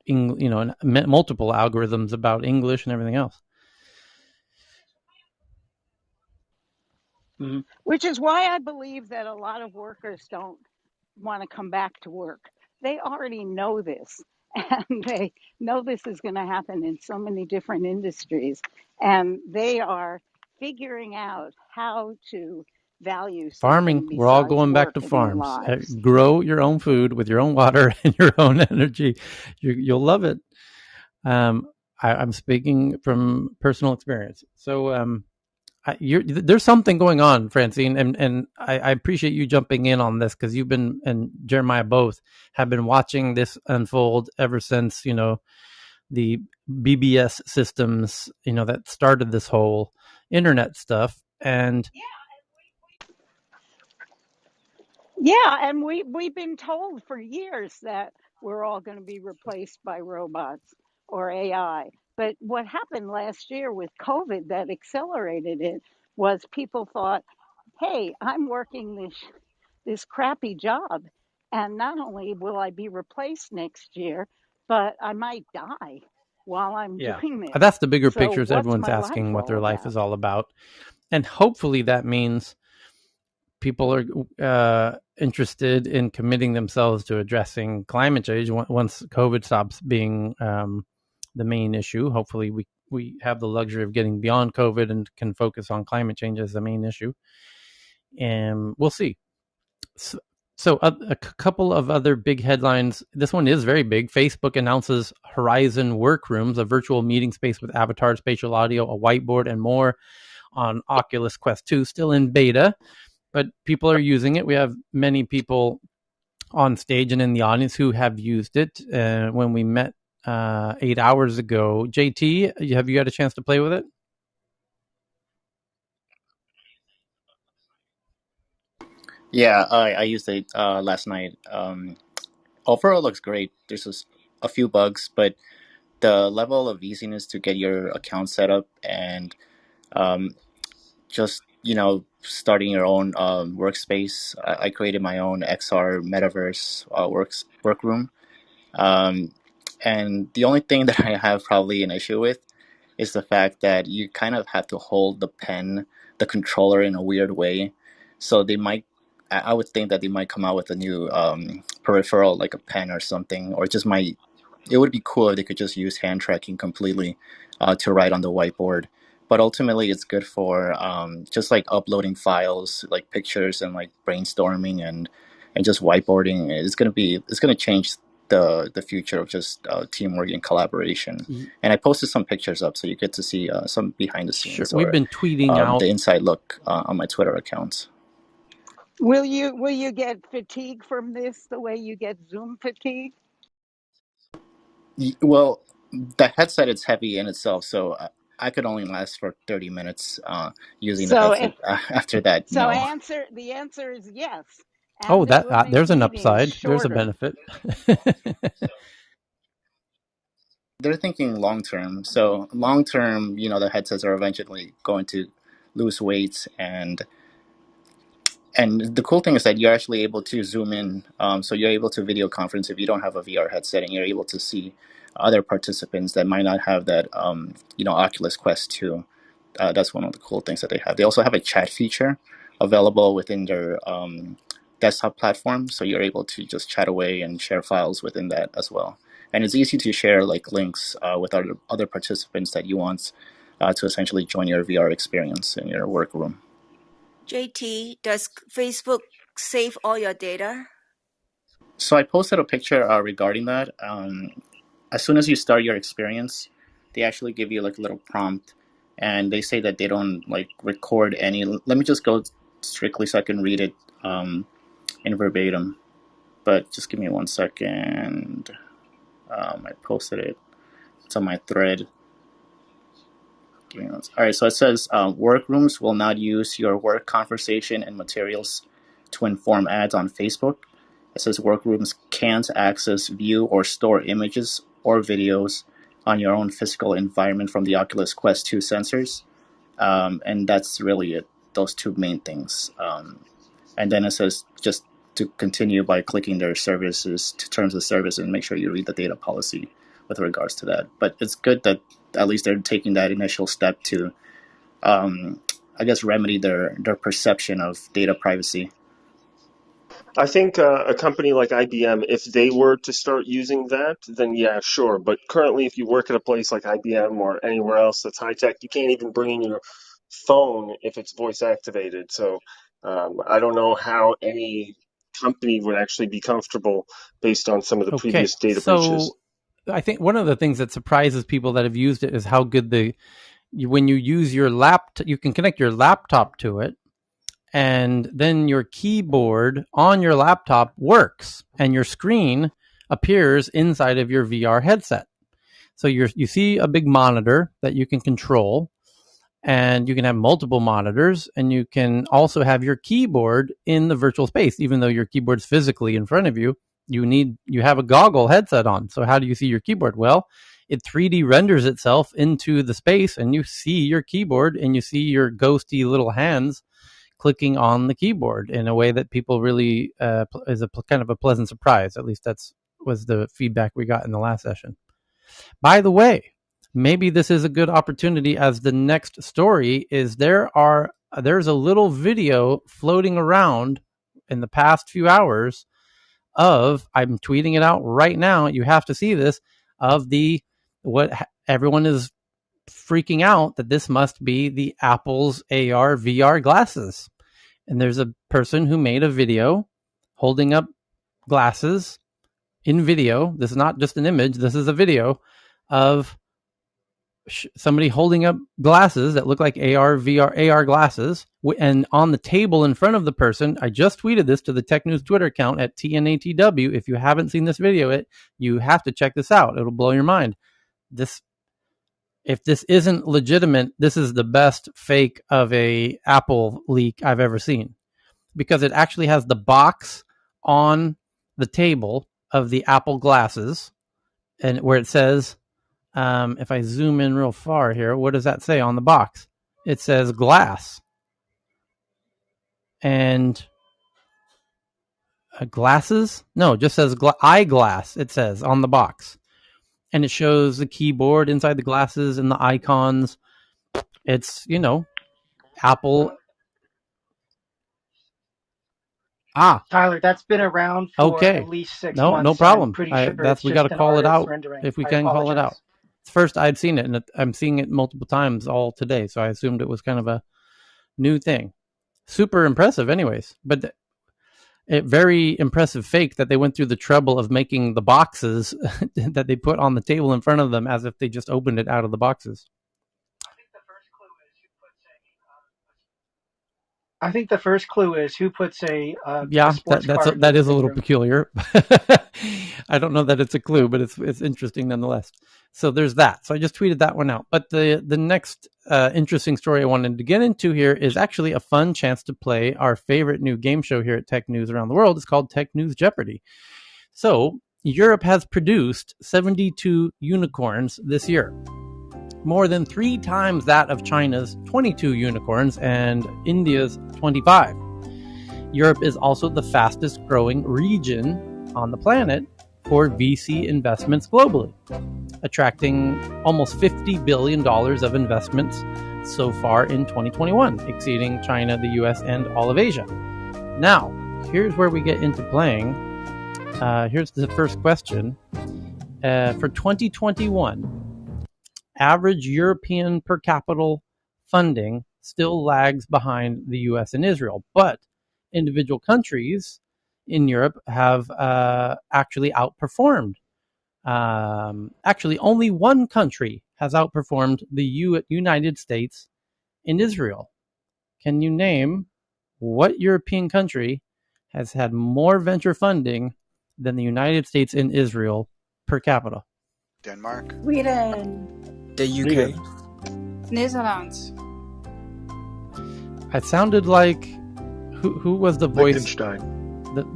multiple algorithms about English and everything else. Mm-hmm. Which is why I believe that a lot of workers don't want to come back to work. They already know this, and they know this is going to happen in so many different industries, and they are figuring out how to value Farming. something We're all besides going back work to in their farms. lives. Grow your own food with your own water and your own energy. You'll love it. I'm speaking from personal experience. So there's something going on, Francine, and I appreciate you jumping in on this because you've been, and Jeremiah both have been watching this unfold ever since the BBS systems that started this whole internet stuff. And and we've been told for years that we're all going to be replaced by robots or AI. But what happened last year with COVID that accelerated it was people thought, hey, I'm working this crappy job, and not only will I be replaced next year, but I might die while I'm doing this. That's the bigger So picture. Is what's everyone's my life asking what their all life about? is all about, and hopefully that means people are interested in committing themselves to addressing climate change once COVID stops being the main issue. Hopefully we have the luxury of getting beyond COVID and can focus on climate change as the main issue. And we'll see. So a couple of other big headlines. This one is very big. Facebook announces Horizon Workrooms, a virtual meeting space with avatar, spatial audio, a whiteboard, and more on Oculus Quest 2, still in beta. But people are using it. We have many people on stage and in the audience who have used it. When we met 8 hours ago, JT, have you had a chance to play with it? Yeah, I used it last night. Overall, it looks great. There's just a few bugs, but the level of easiness to get your account set up and um, just starting your own workspace. I created my own XR metaverse workroom, um, and the only thing that I have probably an issue with is the fact that you kind of have to hold the controller in a weird way. So they might, I would think that they might come out with a new peripheral, like a pen or something, or just might it would be cool if they could just use hand tracking completely to write on the whiteboard. But ultimately, it's good for just like uploading files, like pictures, and like brainstorming and just whiteboarding. It's gonna change the future of just teamwork and collaboration. And I posted some pictures up, so you get to see some behind the scenes We've been tweeting out the inside look on my Twitter accounts. Will you get fatigue from this the way you get Zoom fatigue? Well, the headset is heavy in itself, so I could only last for 30 minutes using the So headset. After that, so no. the answer is yes, Oh, and it will that make there's an meetings upside. There's a shorter. benefit. They're thinking long term. So long term, the headsets are eventually going to lose weight, and the cool thing is that you're actually able to zoom in. So you're able to video conference if you don't have a VR headset, and you're able to see other participants that might not have that, Oculus Quest 2. That's one of the cool things that they have. They also have a chat feature available within their desktop platform, so you're able to just chat away and share files within that as well. And it's easy to share like links with other participants that you want to essentially join your VR experience in your workroom. JT, does Facebook save all your data? So I posted a picture regarding that. As soon as you start your experience, they actually give you like a little prompt, and they say that they don't like record any. Let me just go strictly so I can read it in verbatim. But just give me 1 second. I posted it. It's on my thread. All right, so it says Workrooms will not use your work conversation and materials to inform ads on Facebook. It says Workrooms can't access, view, or store images or videos on your own physical environment from the Oculus Quest 2 sensors. And that's really it, those two main things. And then it says just to continue by clicking their services to terms of service and make sure you read the data policy with regards to that. But it's good that at least they're taking that initial step to, I guess, remedy their perception of data privacy. I think a company like IBM, if they were to start using that, then yeah, sure. But currently, if you work at a place like IBM or anywhere else that's high tech, you can't even bring in your phone if it's voice activated. So I don't know how any company would actually be comfortable based on some of the previous data breaches. I think one of the things that surprises people that have used it is how good when you use your laptop, you can connect your laptop to it, and then your keyboard on your laptop works, and your screen appears inside of your VR headset. So you see a big monitor that you can control, and you can have multiple monitors, and you can also have your keyboard in the virtual space. Even though your keyboard's physically in front of you, you have a goggle headset on. So how do you see your keyboard? Well, it 3D renders itself into the space, and you see your keyboard, and you see your ghosty little hands clicking on the keyboard in a way that people really is a kind of a pleasant surprise. At least was the feedback we got in the last session. By the way, maybe this is a good opportunity, as the next story is there's a little video floating around in the past few hours I'm tweeting it out right now. You have to see this, of what everyone is freaking out that this must be the Apple's AR VR glasses. And there's a person who made a video holding up glasses in video. This is not just an image. This is a video of somebody holding up glasses that look like AR glasses, and on the table in front of the person. I just tweeted this to the Tech News Twitter account at TNATW. If you haven't seen this video, you have to check this out. It'll blow your mind. If this isn't legitimate, this is the best fake of a Apple leak I've ever seen, because it actually has the box on the table of the Apple glasses, and where it says, if I zoom in real far here, what does that say on the box? It says glass. And glasses? No, it just says eyeglass, it says on the box. And it shows the keyboard inside the glasses and the icons. It's, Apple. Tyler, that's been around for at least 6 months. No problem. I'm pretty sure We got to call it out if we can call it out. First, I'd seen it, and I'm seeing it multiple times all today, so I assumed it was kind of a new thing. Super impressive, anyways. But very impressive fake that they went through the trouble of making the boxes that they put on the table in front of them as if they just opened it out of the boxes. I think the first clue is who puts a sports car in that is a little room. peculiar. I don't know that it's a clue, but it's interesting nonetheless. So there's that. So I just tweeted that one out. But the next interesting story I wanted to get into here is actually a fun chance to play our favorite new game show here at Tech News Around the World. It's called Tech News Jeopardy. So Europe has produced 72 unicorns this year, more than 3 times that of China's 22 unicorns and India's 25. Europe is also the fastest growing region on the planet for VC investments globally, attracting almost $50 billion of investments so far in 2021, exceeding China, the US, and all of Asia. Now, here's where we get into playing. Here's the first question. For 2021, average European per capita funding still lags behind the US and Israel, but individual countries in Europe have actually outperformed. Actually, only one country has outperformed the United States and Israel. Can you name what European country has had more venture funding than the United States and Israel per capita? Denmark. Sweden. The UK. Netherlands. It sounded like who was the voice? Liechtenstein.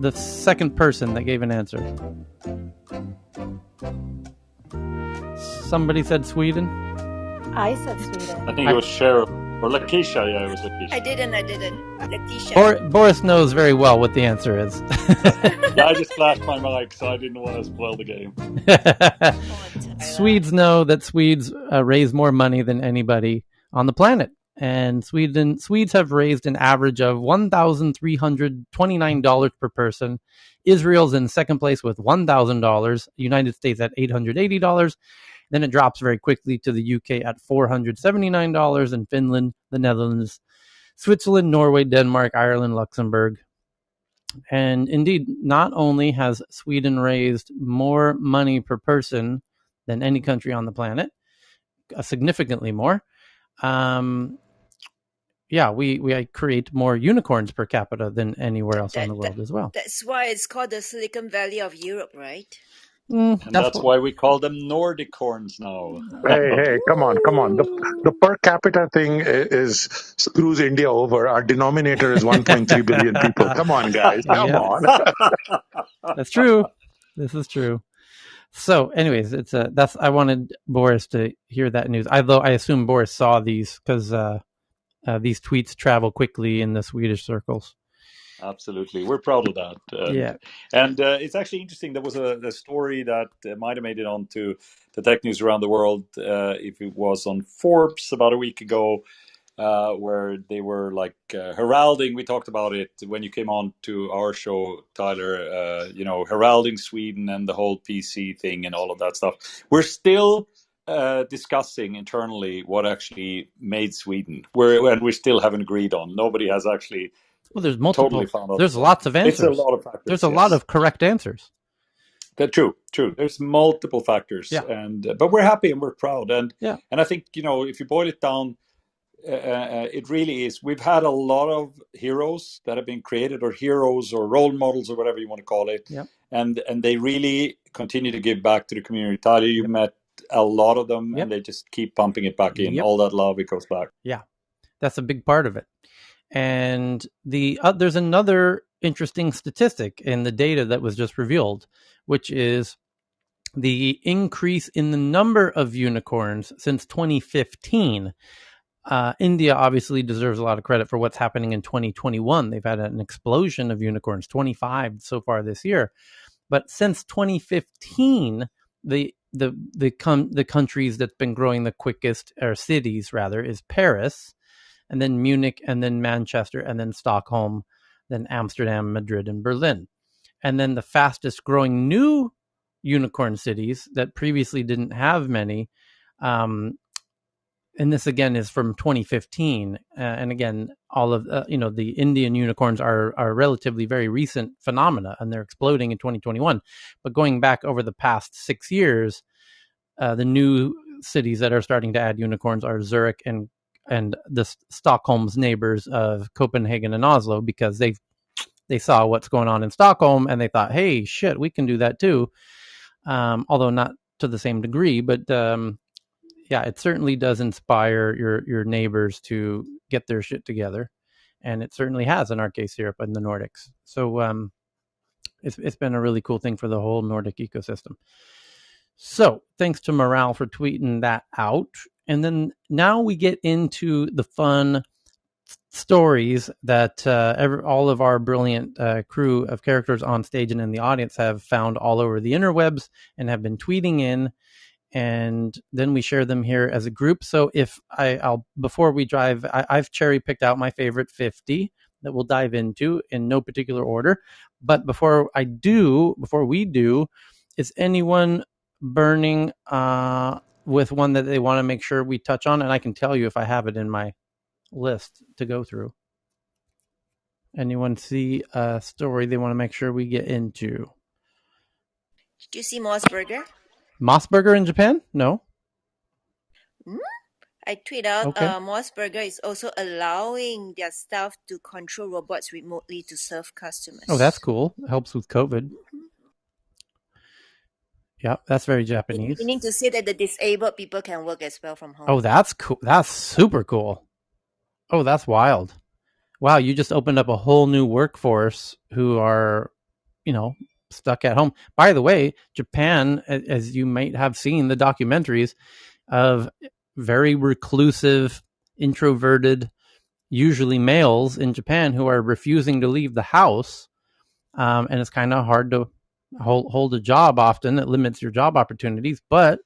The second person that gave an answer. Somebody said Sweden. I said Sweden. I think it was Cheryl or Lakeisha. Yeah, it was Lakeisha. I didn't. Lakeisha. Boris knows very well what the answer is. Yeah, I just flashed my mic, so I didn't want to spoil the game. Swedes know that Swedes raise more money than anybody on the planet. And Swedes have raised an average of $1,329 per person. Israel's in second place with $1,000. United States at $880. Then it drops very quickly to the UK at $479, and Finland, the Netherlands, Switzerland, Norway, Denmark, Ireland, Luxembourg. And indeed, not only has Sweden raised more money per person than any country on the planet, significantly more. We create more unicorns per capita than anywhere else in the world as well. That's why it's called the Silicon Valley of Europe, right? And that's why we call them Nordicorns now. Hey, come on. The per capita thing screws India over. Our denominator is 1.3 billion people. Come on, guys. Come on. That's true. This is true. So, anyways, I wanted Boris to hear that news. Although I assume Boris saw these because these tweets travel quickly in the Swedish circles. Absolutely. We're proud of that. And it's actually interesting. There was a story that might have made it onto the Tech News Around the World, if it was on Forbes about a week ago, where they were like heralding. We talked about it when you came on to our show, Tyler, heralding Sweden and the whole PC thing and all of that stuff. We're still discussing internally what actually made Sweden, and we still haven't agreed on. Nobody has actually... Well, there's multiple. Totally there's lots of answers. It's a lot of factors. There's a lot of correct answers. True. There's multiple factors, but we're happy and we're proud. And I think if you boil it down, it really is. We've had a lot of heroes that have been created, or heroes, or role models, or whatever you want to call it. And they really continue to give back to the community. Tyler, you met a lot of them, and they just keep pumping it back in. All that love, it goes back. Yeah, that's a big part of it. And there's another interesting statistic in the data that was just revealed, which is the increase in the number of unicorns since 2015. India obviously deserves a lot of credit for what's happening in 2021. They've had an explosion of unicorns, 25 so far this year. But since 2015, the countries that's been growing the quickest, or cities rather, is Paris, and then Munich, and then Manchester, and then Stockholm. then Amsterdam, Madrid, and Berlin. And then the fastest growing new unicorn cities that previously didn't have many, and this again is from 2015, and again, all of the Indian unicorns are relatively very recent phenomena, and they're exploding in 2021. But going back over the past 6 years, the new cities that are starting to add unicorns are Zurich and the Stockholm's neighbors of Copenhagen and Oslo, because they saw what's going on in Stockholm and they thought, hey, shit, we can do that too. Although not to the same degree, but yeah, it certainly does inspire your neighbors to get their shit together, and it certainly has in our case here up in the Nordics. So it's been a really cool thing for the whole Nordic ecosystem. So thanks to Morale for tweeting that out. And then now we get into the fun stories that all of our brilliant crew of characters on stage and in the audience have found all over the interwebs and have been tweeting in. And then we share them here as a group. So if I'll before we drive, I've cherry picked out my favorite 50 that we'll dive into in no particular order. But before we do, is anyone burning with one that they want to make sure we touch on? And I can tell you if I have it in my list to go through. Anyone see a story they want to make sure we get into? Did you see Moss Burger? Moss Burger in Japan? No. I tweet out, okay. Moss Burger is also allowing their staff to control robots remotely to serve customers. Oh, that's cool. It helps with COVID. Mm-hmm. Yeah, that's very Japanese. Meaning to say that the disabled people can work as well from home. Oh, that's cool. That's super cool. Oh, that's wild. Wow, you just opened up a whole new workforce who are, stuck at home. By the way, Japan, as you might have seen the documentaries of very reclusive, introverted, usually males in Japan who are refusing to leave the house. And it's kind of hard to hold a job often. It limits your job opportunities, but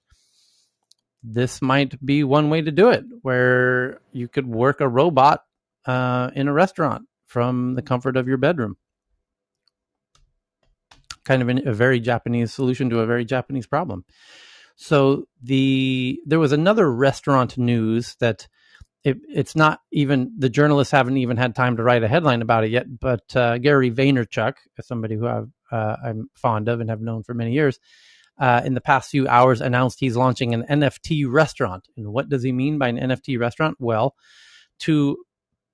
this might be one way to do it, where you could work a robot in a restaurant from the comfort of your bedroom. Kind of a very Japanese solution to a very Japanese problem. So there was another restaurant news that it's not even, the journalists haven't even had time to write a headline about it yet, but Gary Vaynerchuk, somebody who I'm fond of and have known for many years, in the past few hours announced he's launching an NFT restaurant. And what does he mean by an NFT restaurant? Well, to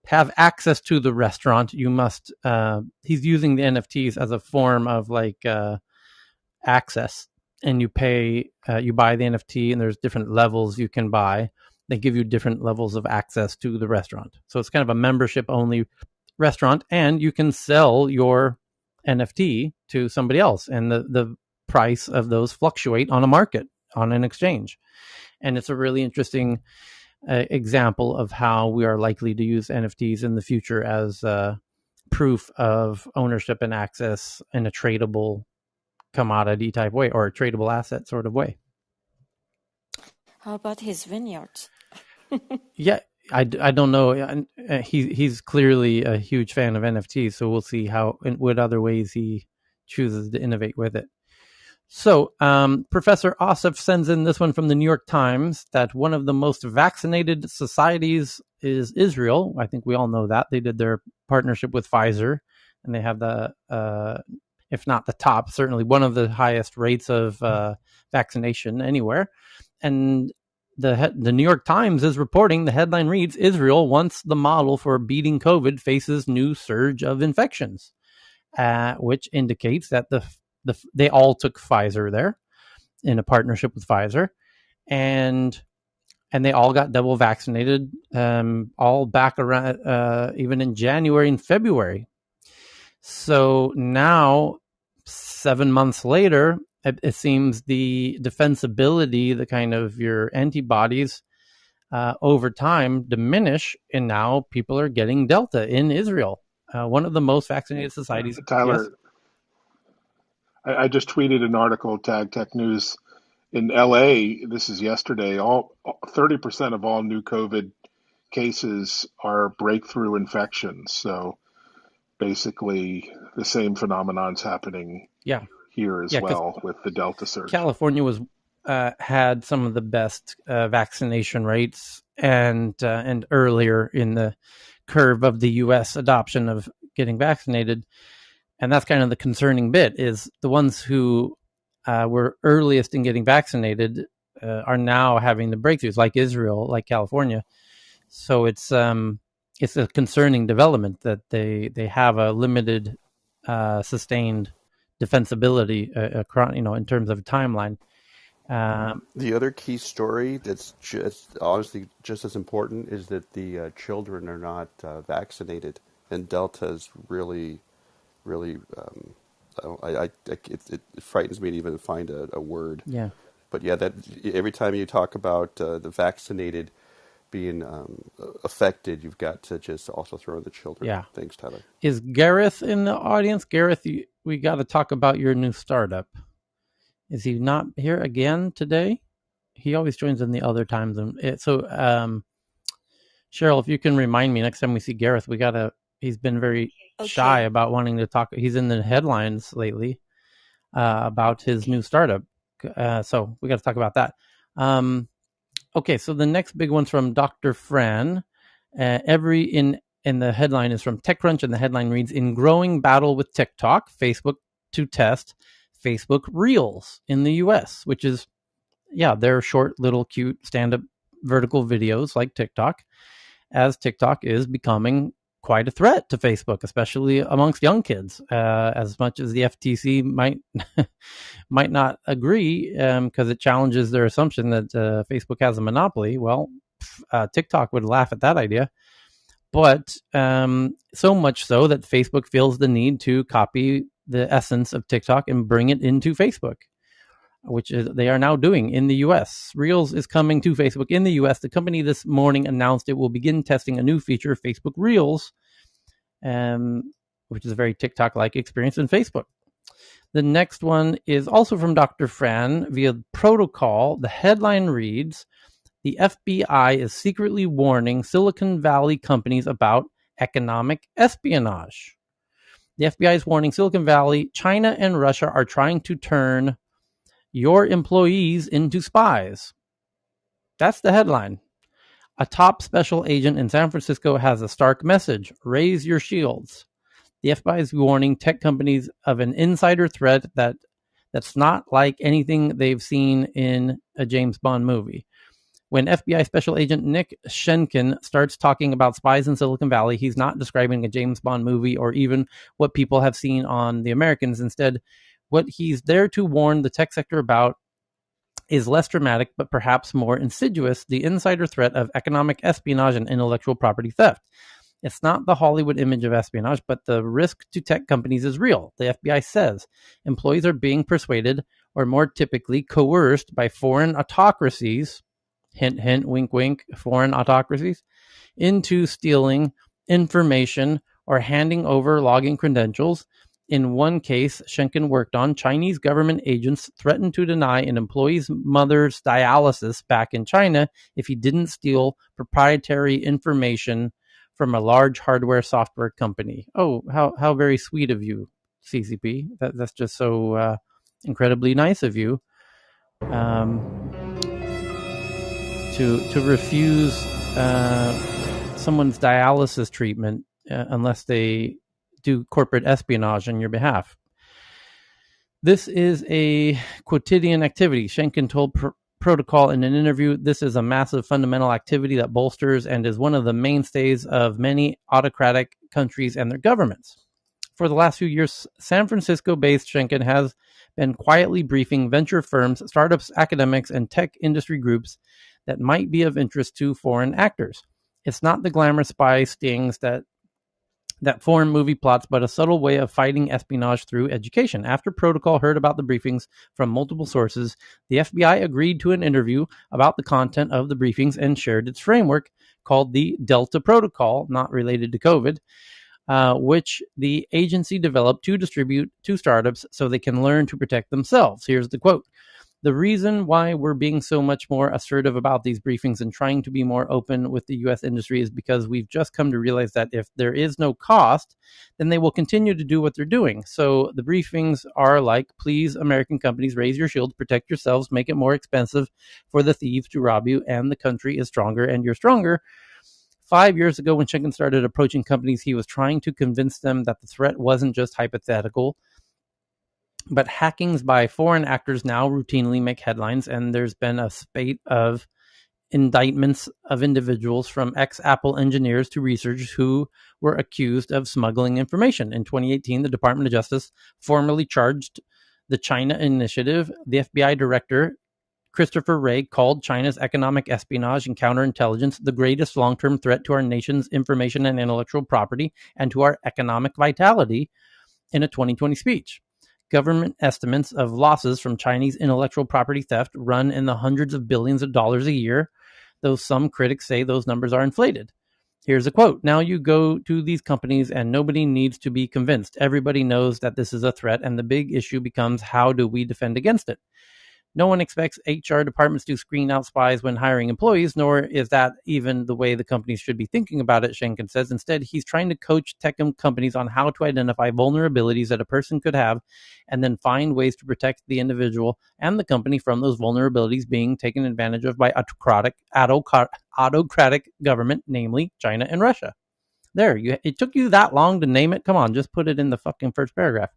have access to the restaurant, you must, he's using the NFTs as a form of access, and you pay, you buy the NFT, and there's different levels you can buy. They give you different levels of access to the restaurant. So it's kind of a membership only restaurant, and you can sell your NFT to somebody else. And the price of those fluctuate on a market, on an exchange. And it's a really interesting example of how we are likely to use NFTs in the future as proof of ownership and access in a tradable commodity type way, or a tradable asset sort of way. How about his vineyard? Yeah, I don't know. He's clearly a huge fan of NFTs, so we'll see what other ways he chooses to innovate with it. So Professor Ossoff sends in this one from the New York Times, that one of the most vaccinated societies is Israel. I think we all know that. They did their partnership with Pfizer, and they have the, if not the top, certainly one of the highest rates of vaccination anywhere. And the New York Times is reporting, the headline reads, Israel, once the model for beating COVID, faces new surge of infections, which indicates that they all took Pfizer there in a partnership with Pfizer, and they all got double vaccinated, all back around even in January and February. So now, 7 months later, it seems the defensibility, the kind of your antibodies over time diminish, and now people are getting Delta in Israel, one of the most vaccinated societies. Tyler, yes? I just tweeted an article, Tag Tech News, in LA. This is yesterday. 30% of all new COVID cases are breakthrough infections. So basically the same phenomenon's happening here as well with the Delta surge. California was had some of the best vaccination rates and earlier in the curve of the U.S. adoption of getting vaccinated. And that's kind of the concerning bit, is the ones who were earliest in getting vaccinated are now having the breakthroughs, like Israel, like California. So it's a concerning development that they have a limited sustained defensibility, in terms of timeline. The other key story that's honestly just as important is that the children are not vaccinated, and Delta is really, really. It frightens me to even find a word. Yeah. But yeah, that every time you talk about the vaccinated being affected, you've got to just also throw in the children. Yeah. Thanks, Tyler. Is Gareth in the audience? Gareth, we got to talk about your new startup. Is he not here again today? He always joins in the other times. So, Cheryl, if you can remind me next time we see Gareth, he's been very shy about wanting to talk. He's in the headlines lately about his new startup. So we got to talk about that. Okay, so the next big one's from Dr. Fran. In the headline is from TechCrunch, and the headline reads, "In growing battle with TikTok, Facebook to test Facebook Reels in the US," which is, they're short, little, cute, stand-up vertical videos like TikTok, as TikTok is becoming quite a threat to Facebook, especially amongst young kids, as much as the FTC might not agree, because it challenges their assumption that Facebook has a monopoly. Well, TikTok would laugh at that idea. But so much so that Facebook feels the need to copy the essence of TikTok and bring it into Facebook, which they are now doing in the U.S. Reels is coming to Facebook in the U.S. The company this morning announced it will begin testing a new feature, Facebook Reels, which is a very TikTok-like experience in Facebook. The next one is also from Dr. Fran via Protocol. The headline reads, "The FBI is secretly warning Silicon Valley companies about economic espionage." The FBI is warning Silicon Valley, China, and Russia are trying to turn your employees into spies. That's the headline. A top special agent in San Francisco has a stark message: raise your shields. The FBI is warning tech companies of an insider threat that's not like anything they've seen in a James Bond movie. When FBI Special Agent Nick Shenkin starts talking about spies in Silicon Valley, he's not describing a James Bond movie or even what people have seen on The Americans. Instead, what he's there to warn the tech sector about is less dramatic, but perhaps more insidious: the insider threat of economic espionage and intellectual property theft. It's not the Hollywood image of espionage, but the risk to tech companies is real. The FBI says employees are being persuaded, or more typically coerced, by foreign autocracies, hint, hint, wink, wink, foreign autocracies, into stealing information or handing over login credentials. In one case Shenkin worked on, Chinese government agents threatened to deny an employee's mother's dialysis back in China if he didn't steal proprietary information from a large hardware software company. Oh, how very sweet of you, CCP. That's just so incredibly nice of you. To refuse someone's dialysis treatment unless they do corporate espionage on your behalf. This is a quotidian activity. Shenkin told Protocol in an interview, "This is a massive fundamental activity that bolsters and is one of the mainstays of many autocratic countries and their governments." For the last few years, San Francisco-based Shenkin has been quietly briefing venture firms, startups, academics, and tech industry groups that might be of interest to foreign actors. It's not the glamour spy stings that foreign movie plots, but a subtle way of fighting espionage through education. After Protocol heard about the briefings from multiple sources, the FBI agreed to an interview about the content of the briefings and shared its framework called the Delta Protocol, not related to COVID, which the agency developed to distribute to startups so they can learn to protect themselves. Here's the quote. The reason why we're being so much more assertive about these briefings and trying to be more open with the U.S. industry is because we've just come to realize that if there is no cost, then they will continue to do what they're doing. So the briefings are like, please, American companies, raise your shields, protect yourselves, make it more expensive for the thieves to rob you, and the country is stronger and you're stronger. 5 years ago, when Schengen started approaching companies, he was trying to convince them that the threat wasn't just hypothetical, but hackings by foreign actors now routinely make headlines, and there's been a spate of indictments of individuals from ex-Apple engineers to researchers who were accused of smuggling information. In 2018, the Department of Justice formally charged the China Initiative. The FBI director, Christopher Wray, called China's economic espionage and counterintelligence the greatest long-term threat to our nation's information and intellectual property and to our economic vitality in a 2020 speech. Government estimates of losses from Chinese intellectual property theft run in the hundreds of billions of dollars a year, though some critics say those numbers are inflated. Here's a quote. Now you go to these companies and nobody needs to be convinced. Everybody knows that this is a threat, and the big issue becomes, how do we defend against it? No one expects HR departments to screen out spies when hiring employees, nor is that even the way the companies should be thinking about it, Schenken says. Instead, he's trying to coach tech companies on how to identify vulnerabilities that a person could have and then find ways to protect the individual and the company from those vulnerabilities being taken advantage of by autocratic government, namely China and Russia. There, it took you that long to name it? Come on, just put it in the fucking first paragraph.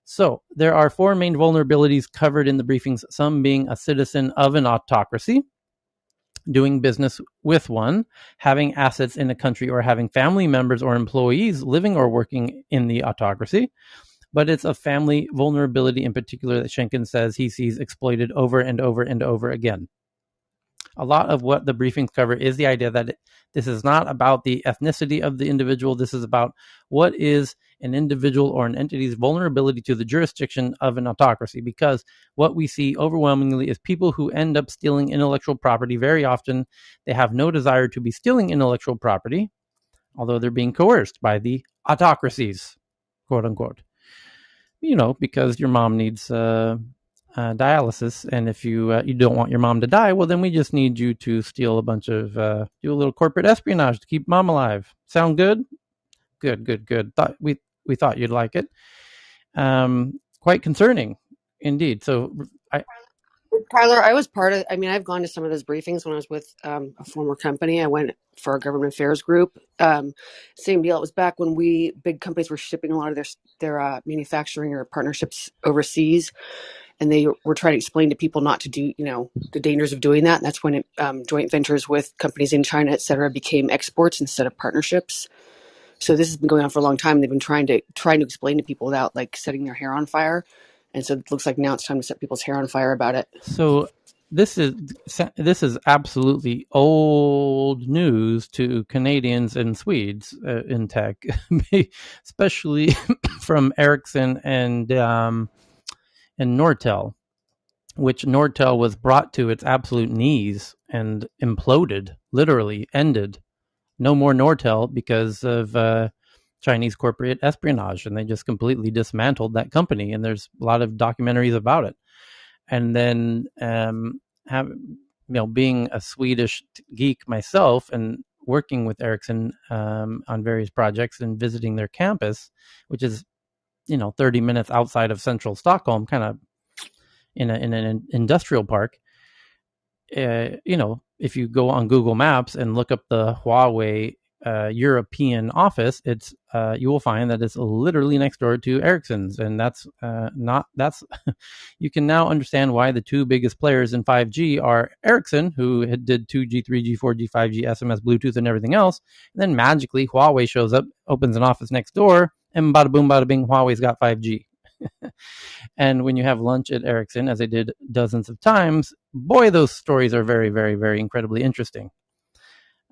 So there are 4 main vulnerabilities covered in the briefings, some being a citizen of an autocracy, doing business with one, having assets in a country, or having family members or employees living or working in the autocracy. But it's a family vulnerability in particular that Schenken says he sees exploited over and over and over again. A lot of what the briefings cover is the idea that this is not about the ethnicity of the individual. This is about what is an individual or an entity's vulnerability to the jurisdiction of an autocracy, because what we see overwhelmingly is people who end up stealing intellectual property. Very often, they have no desire to be stealing intellectual property, although they're being coerced by the autocracies, quote unquote. You know, because your mom needs dialysis, and if you don't want your mom to die, well, then we just need you to steal a bunch of do a little corporate espionage to keep mom alive. Sound good? Good. We thought you'd like it. Quite concerning indeed. So Tyler, I was part of, I've gone to some of those briefings when I was with a former company. I went for a government affairs group. Same deal. It was back when big companies were shipping a lot of their manufacturing or partnerships overseas. And they were trying to explain to people not to do, the dangers of doing that. And that's when joint ventures with companies in China, et cetera, became exports instead of partnerships. So this has been going on for a long time. They've been trying to explain to people without setting their hair on fire. And so it looks like now it's time to set people's hair on fire about it. So this is absolutely old news to Canadians and Swedes in tech, especially from Ericsson and Nortel, which Nortel was brought to its absolute knees and imploded, literally ended. No more Nortel because of Chinese corporate espionage, and they just completely dismantled that company. And there's a lot of documentaries about it. And then being a Swedish geek myself and working with Ericsson on various projects and visiting their campus, which is 30 minutes outside of central Stockholm, kind of in an industrial park. If you go on Google Maps and look up the Huawei European office, it's you will find that it's literally next door to Ericsson's, and that's you can now understand why the 2 biggest players in 5G are Ericsson, who did 2G, 3G, 4G, 5G, SMS, Bluetooth, and everything else, and then magically Huawei shows up, opens an office next door, and bada boom, bada bing, Huawei's got 5G. And when you have lunch at Ericsson, as I did dozens of times, boy, those stories are very, very, very incredibly interesting.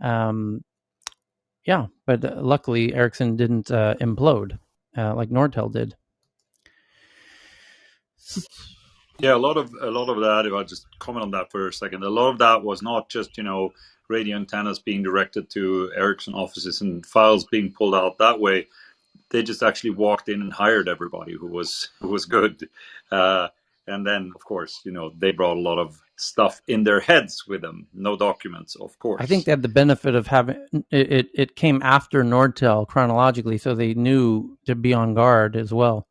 Yeah, but luckily Ericsson didn't implode like Nortel did. Yeah, a lot of that, if I just comment on that for a second, a lot of that was not just, radio antennas being directed to Ericsson offices and files being pulled out that way. They just actually walked in and hired everybody who was good. And then, of course, they brought a lot of stuff in their heads with them. No documents, of course. I think they had the benefit of having it came after Nordtel chronologically, so they knew to be on guard as well.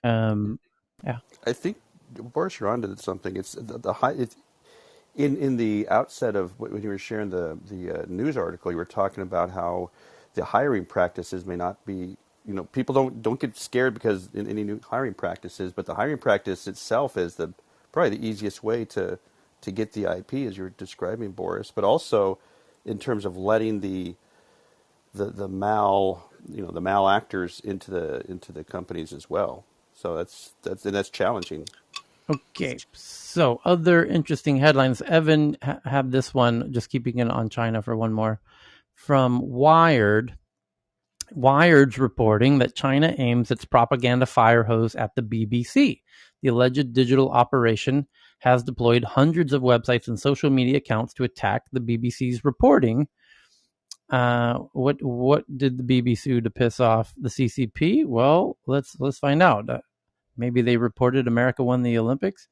Yeah, I think Boris, you're onto something. It's the high. It's in the outset of when you were sharing the news article, you were talking about how the hiring practices may not be. People don't get scared because in any new hiring practices, but the hiring practice itself is probably the easiest way to get the IP, as you were describing, Boris. But also in terms of letting the mal actors into the companies as well. So that's challenging. Okay, so other interesting headlines. Evan have this one, just keeping it on China for one more. From Wired. Wired's reporting that China aims its propaganda fire hose at the BBC. The alleged digital operation has deployed hundreds of websites and social media accounts to attack the BBC's reporting. What did the BBC do to piss off the CCP? Well, let's find out. Maybe they reported America won the Olympics.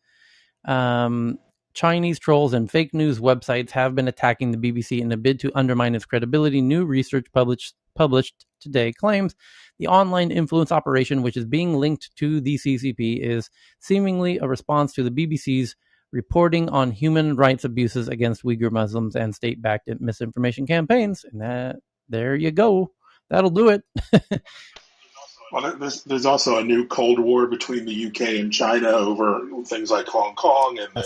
Chinese trolls and fake news websites have been attacking the BBC in a bid to undermine its credibility. New research published today claims the online influence operation, which is being linked to the CCP, is seemingly a response to the BBC's reporting on human rights abuses against Uyghur Muslims and state-backed misinformation campaigns. And there you go. That'll do it. Well, there's also a new Cold War between the UK and China over things like Hong Kong and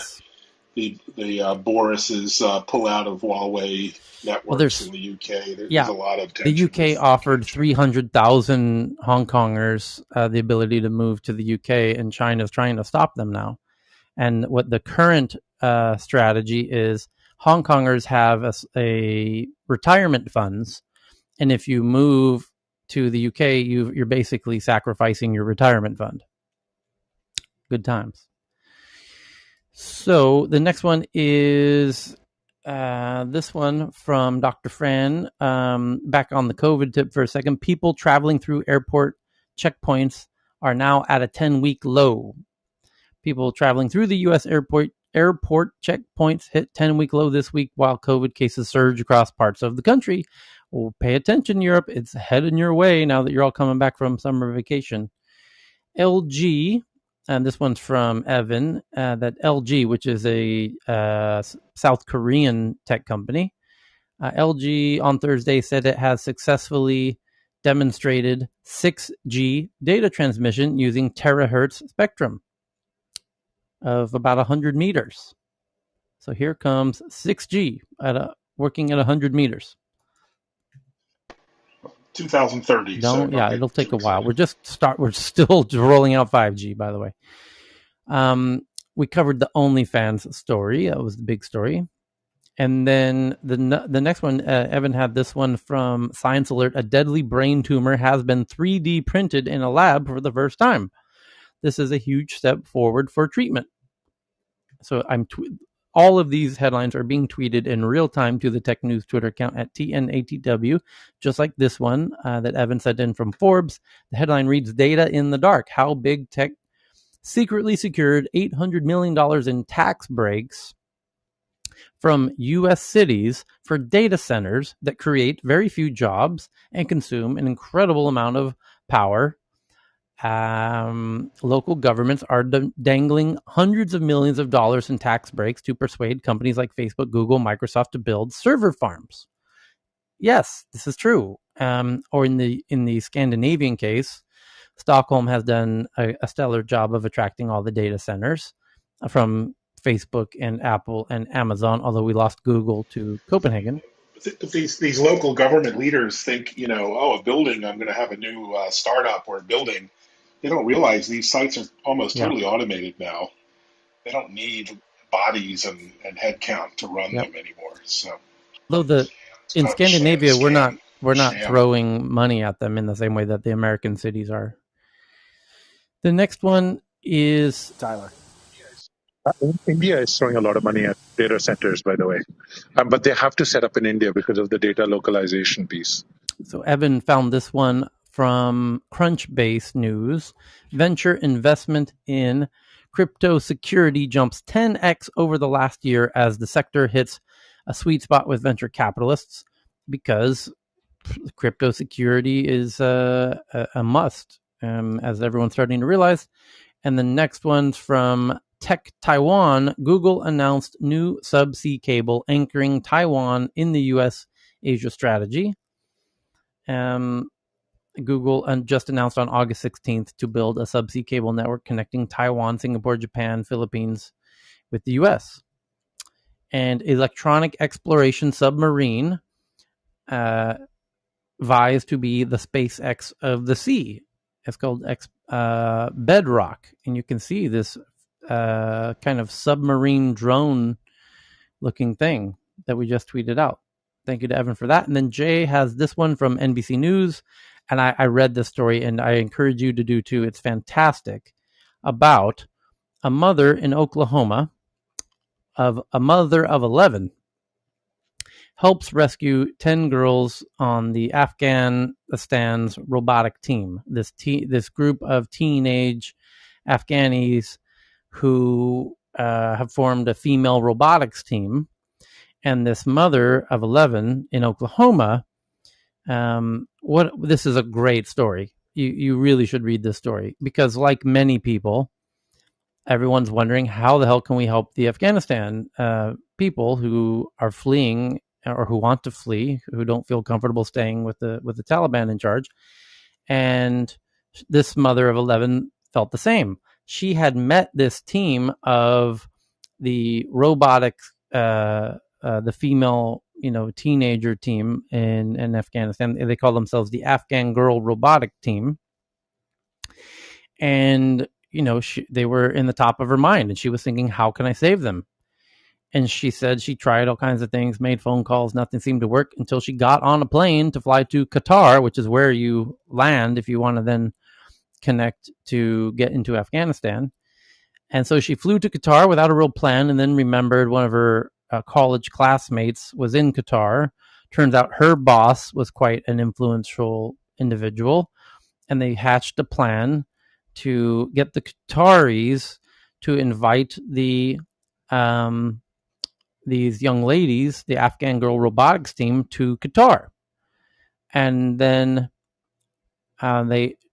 the Boris's pull out of Huawei networks in the UK. There's a lot of tension. The UK offered 300,000 Hong Kongers the ability to move to the UK, and China's trying to stop them now. And what the current strategy is, Hong Kongers have a retirement funds, and if you move to the UK, you're basically sacrificing your retirement fund. Good times. So the next one is this one from Dr. Fran. Back on the COVID tip for a second. People traveling through airport checkpoints are now at a 10-week low. People traveling through the U.S. airport checkpoints hit 10-week low this week while COVID cases surge across parts of the country. Well, pay attention, Europe. It's heading your way now that you're all coming back from summer vacation. LG, and this one's from Evan, that LG, which is a South Korean tech company, LG on Thursday said it has successfully demonstrated 6G data transmission using terahertz spectrum of about 100 meters. So here comes 6G working at 100 meters. 2030. It'll take a while. We're still rolling out 5G, by the way. We covered the OnlyFans story. That was the big story. And then the next one, Evan had this one from Science Alert. A deadly brain tumor has been 3D printed in a lab for the first time. This is a huge step forward for treatment. So all of these headlines are being tweeted in real time to the Tech News Twitter account at TNATW, just like this one that Evan sent in from Forbes. The headline reads, Data in the Dark, how big tech secretly secured $800 million in tax breaks from U.S. cities for data centers that create very few jobs and consume an incredible amount of power. Local governments are dangling hundreds of millions of dollars in tax breaks to persuade companies like Facebook, Google, Microsoft to build server farms. Yes, this is true. Or in the Scandinavian case, Stockholm has done a stellar job of attracting all the data centers from Facebook and Apple and Amazon, although we lost Google to Copenhagen. But these local government leaders think, a building, I'm going to have a new startup or a building. They don't realize these sites are almost totally automated now. They don't need bodies and headcount to run them anymore. So, though in Scandinavia, we're not throwing money at them in the same way that the American cities are. The next one is Tyler. India is throwing a lot of money at data centers, by the way, but they have to set up in India because of the data localization piece. So Evan found this one from Crunchbase News. Venture investment in crypto security jumps 10x over the last year as the sector hits a sweet spot with venture capitalists, because crypto security is a must, as everyone's starting to realize. And the next one's from Tech Taiwan. Google announced new subsea cable anchoring Taiwan in the U.S.-Asia strategy. Google just announced on August 16th to build a subsea cable network connecting Taiwan, Singapore, Japan, Philippines with the U.S. And electronic exploration submarine vies to be the SpaceX of the sea. It's called Bedrock, and you can see this kind of submarine drone looking thing that we just tweeted out. Thank you to Evan for that. And then Jay has this one from NBC News, and I read this story, and I encourage you to do too. It's fantastic, about a mother in Oklahoma, of a mother of 11, helps rescue 10 girls on the Afghanistan's robotic team. This group of teenage Afghanis who have formed a female robotics team. And this mother of 11 in Oklahoma, this is a great story. You really should read this story, because like many people, everyone's wondering, how the hell can we help the Afghanistan people who are fleeing or who want to flee, who don't feel comfortable staying with the Taliban in charge. And this mother of 11 felt the same. She had met this team of the robotics, the female, teenager team in Afghanistan. They call themselves the Afghan Girl Robotic Team. And, they were in the top of her mind, and she was thinking, how can I save them? And she said she tried all kinds of things, made phone calls, nothing seemed to work, until she got on a plane to fly to Qatar, which is where you land if you want to then connect to get into Afghanistan. And so she flew to Qatar without a real plan, and then remembered one of her college classmates was in Qatar. Turns out her boss was quite an influential individual, and they hatched a plan to get the Qataris to invite these young ladies, the Afghan Girl Robotics Team, to Qatar. And then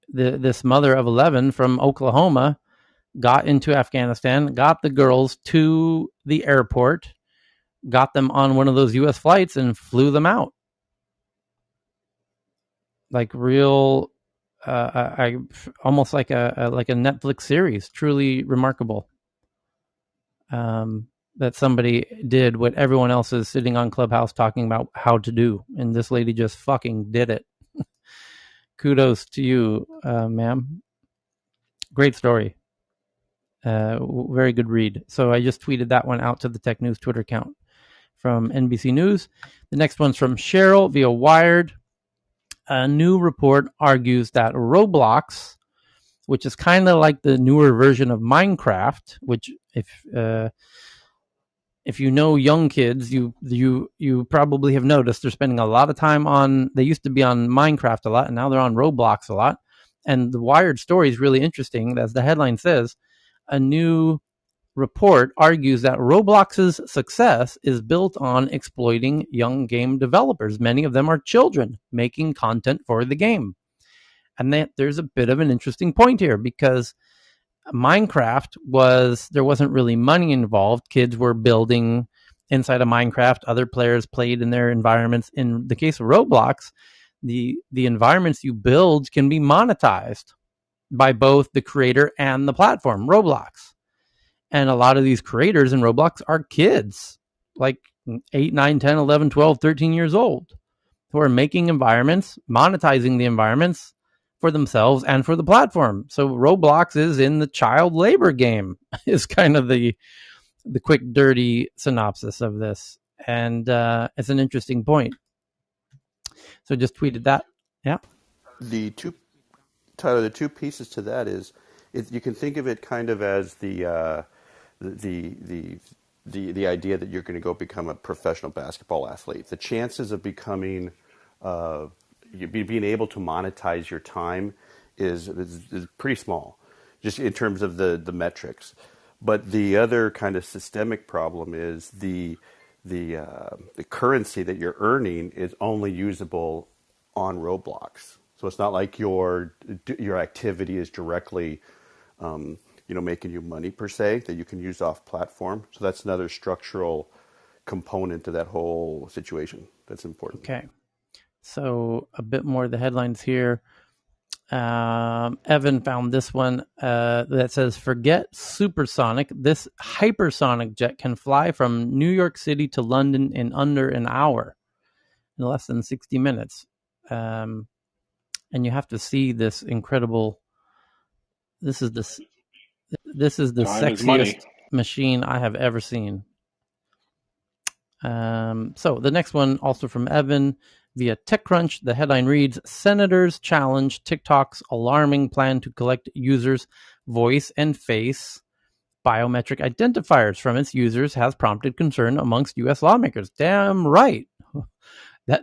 this mother of 11 from Oklahoma got into Afghanistan, got the girls to the airport, got them on one of those U.S. flights, and flew them out. Like real, almost like a Netflix series. Truly remarkable. That somebody did what everyone else is sitting on Clubhouse talking about how to do, and this lady just fucking did it. Kudos to you, ma'am. Great story. Very good read. So I just tweeted that one out to the Tech News Twitter account from NBC News. The next one's from Cheryl via Wired. A new report argues that Roblox, which is kind of like the newer version of Minecraft, which if you know young kids, you probably have noticed they're spending a lot of time on. They used to be on Minecraft a lot, and now they're on Roblox a lot. And the Wired story is really interesting. As the headline says, a new report argues that Roblox's success is built on exploiting young game developers. Many of them are children making content for the game. And there's a bit of an interesting point here, because Minecraft there wasn't really money involved. Kids were building inside of Minecraft. Other players played in their environments. In the case of Roblox, the environments you build can be monetized by both the creator and the platform, Roblox. And a lot of these creators in Roblox are kids, like 8, 9, 10, 11, 12, 13 years old, who are making environments, monetizing the environments for themselves and for the platform. So Roblox is in the child labor game, is kind of the quick, dirty synopsis of this. And it's an interesting point. So just tweeted that. Yeah. Tyler, the two pieces to that is, you can think of it kind of as the idea that you're going to go become a professional basketball athlete. The chances of becoming being able to monetize your time is pretty small, just in terms of the metrics. But the other kind of systemic problem is the currency that you're earning is only usable on Roblox. So it's not like your activity is directly, making you money per se that you can use off platform. So that's another structural component to that whole situation that's important. Okay, so a bit more of the headlines here. Evan found this one that says, forget supersonic. This hypersonic jet can fly from New York City to London in under an hour, in less than 60 minutes. And you have to see this incredible. This is the sexiest machine I have ever seen. So the next one, also from Evan, via TechCrunch, the headline reads, Senators challenge TikTok's alarming plan to collect users' voice and face biometric identifiers from its users has prompted concern amongst U.S. lawmakers. Damn right.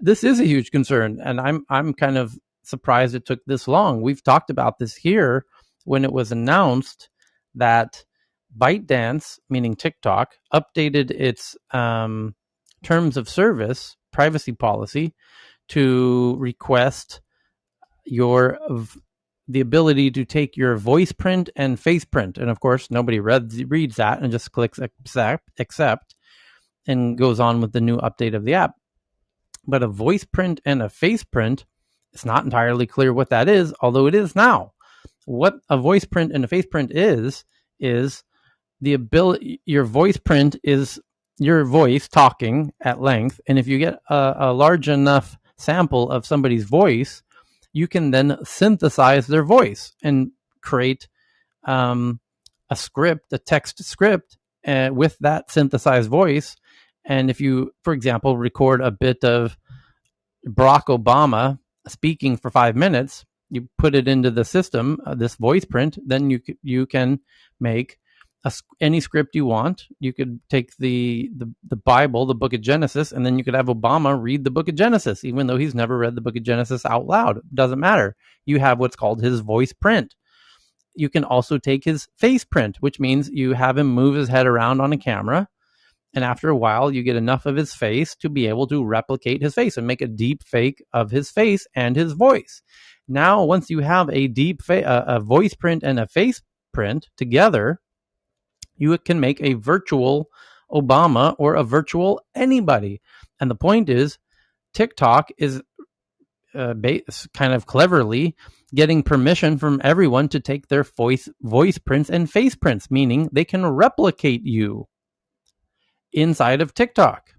This is a huge concern, and I'm kind of surprised it took this long. We've talked about this here when it was announced that ByteDance, meaning TikTok, updated its terms of service privacy policy to request the ability to take your voice print and face print. And of course, nobody reads that and just clicks accept and goes on with the new update of the app. But a voice print and a face print, it's not entirely clear what that is, although it is now. What a voice print and a face print is the ability, your voice print is your voice talking at length. And if you get a large enough sample of somebody's voice, you can then synthesize their voice and create a text script with that synthesized voice. And if you, for example, record a bit of Barack Obama speaking for 5 minutes, you put it into the system, this voice print, then you can make any script you want. You could take the Bible, the book of Genesis, and then you could have Obama read the book of Genesis, even though he's never read the book of Genesis out loud. It doesn't matter. You have what's called his voice print. You can also take his face print, which means you have him move his head around on a camera. And after a while, you get enough of his face to be able to replicate his face and make a deep fake of his face and his voice. Now, once you have a a voice print and a face print together, you can make a virtual Obama or a virtual anybody. And the point is, TikTok is kind of cleverly getting permission from everyone to take their voice prints and face prints, meaning they can replicate you inside of TikTok.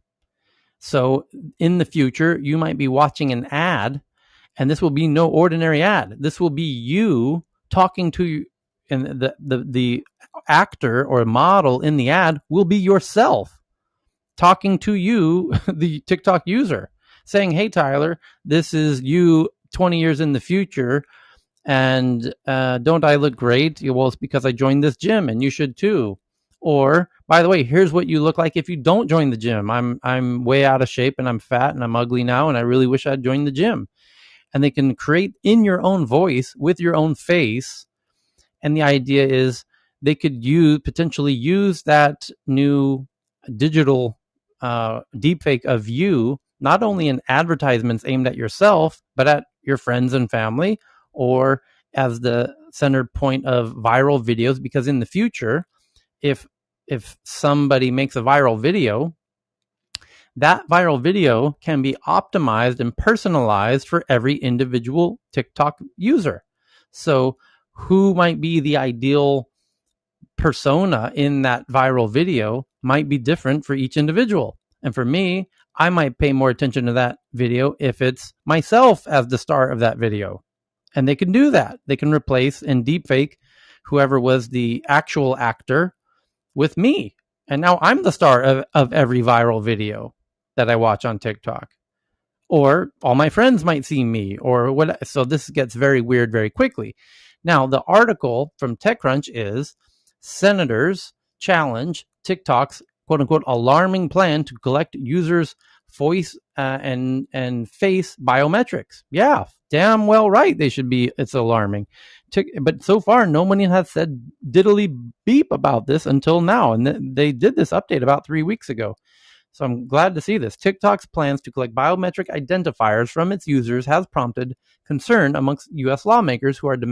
So in the future, you might be watching an ad, and this will be no ordinary ad. This will be you talking to you, and the actor or model in the ad will be yourself talking to you, the TikTok user, saying, hey, Tyler, this is you 20 years in the future, and don't I look great? Well, it's because I joined this gym, and you should too. Or, by the way, here's what you look like if you don't join the gym. I'm way out of shape, and I'm fat, and I'm ugly now, and I really wish I'd joined the gym. And they can create in your own voice with your own face. And the idea is they could potentially use that new digital deepfake of you, not only in advertisements aimed at yourself, but at your friends and family, or as the center point of viral videos. Because in the future, if somebody makes a viral video, that viral video can be optimized and personalized for every individual TikTok user. So who might be the ideal persona in that viral video might be different for each individual. And for me, I might pay more attention to that video if it's myself as the star of that video. And they can do that. They can replace and deepfake whoever was the actual actor with me. And now I'm the star of every viral video that I watch on TikTok. Or all my friends might see me, or what. So this gets very weird very quickly. Now, the article from TechCrunch is Senators challenge TikTok's quote unquote alarming plan to collect users' voice and face biometrics. Yeah, damn well right. It's alarming. but so far no one has said diddly beep about this until now, and they did this update about 3 weeks ago. So I'm glad to see this. TikTok's plans to collect biometric identifiers from its users has prompted concern amongst U.S. lawmakers who are demanding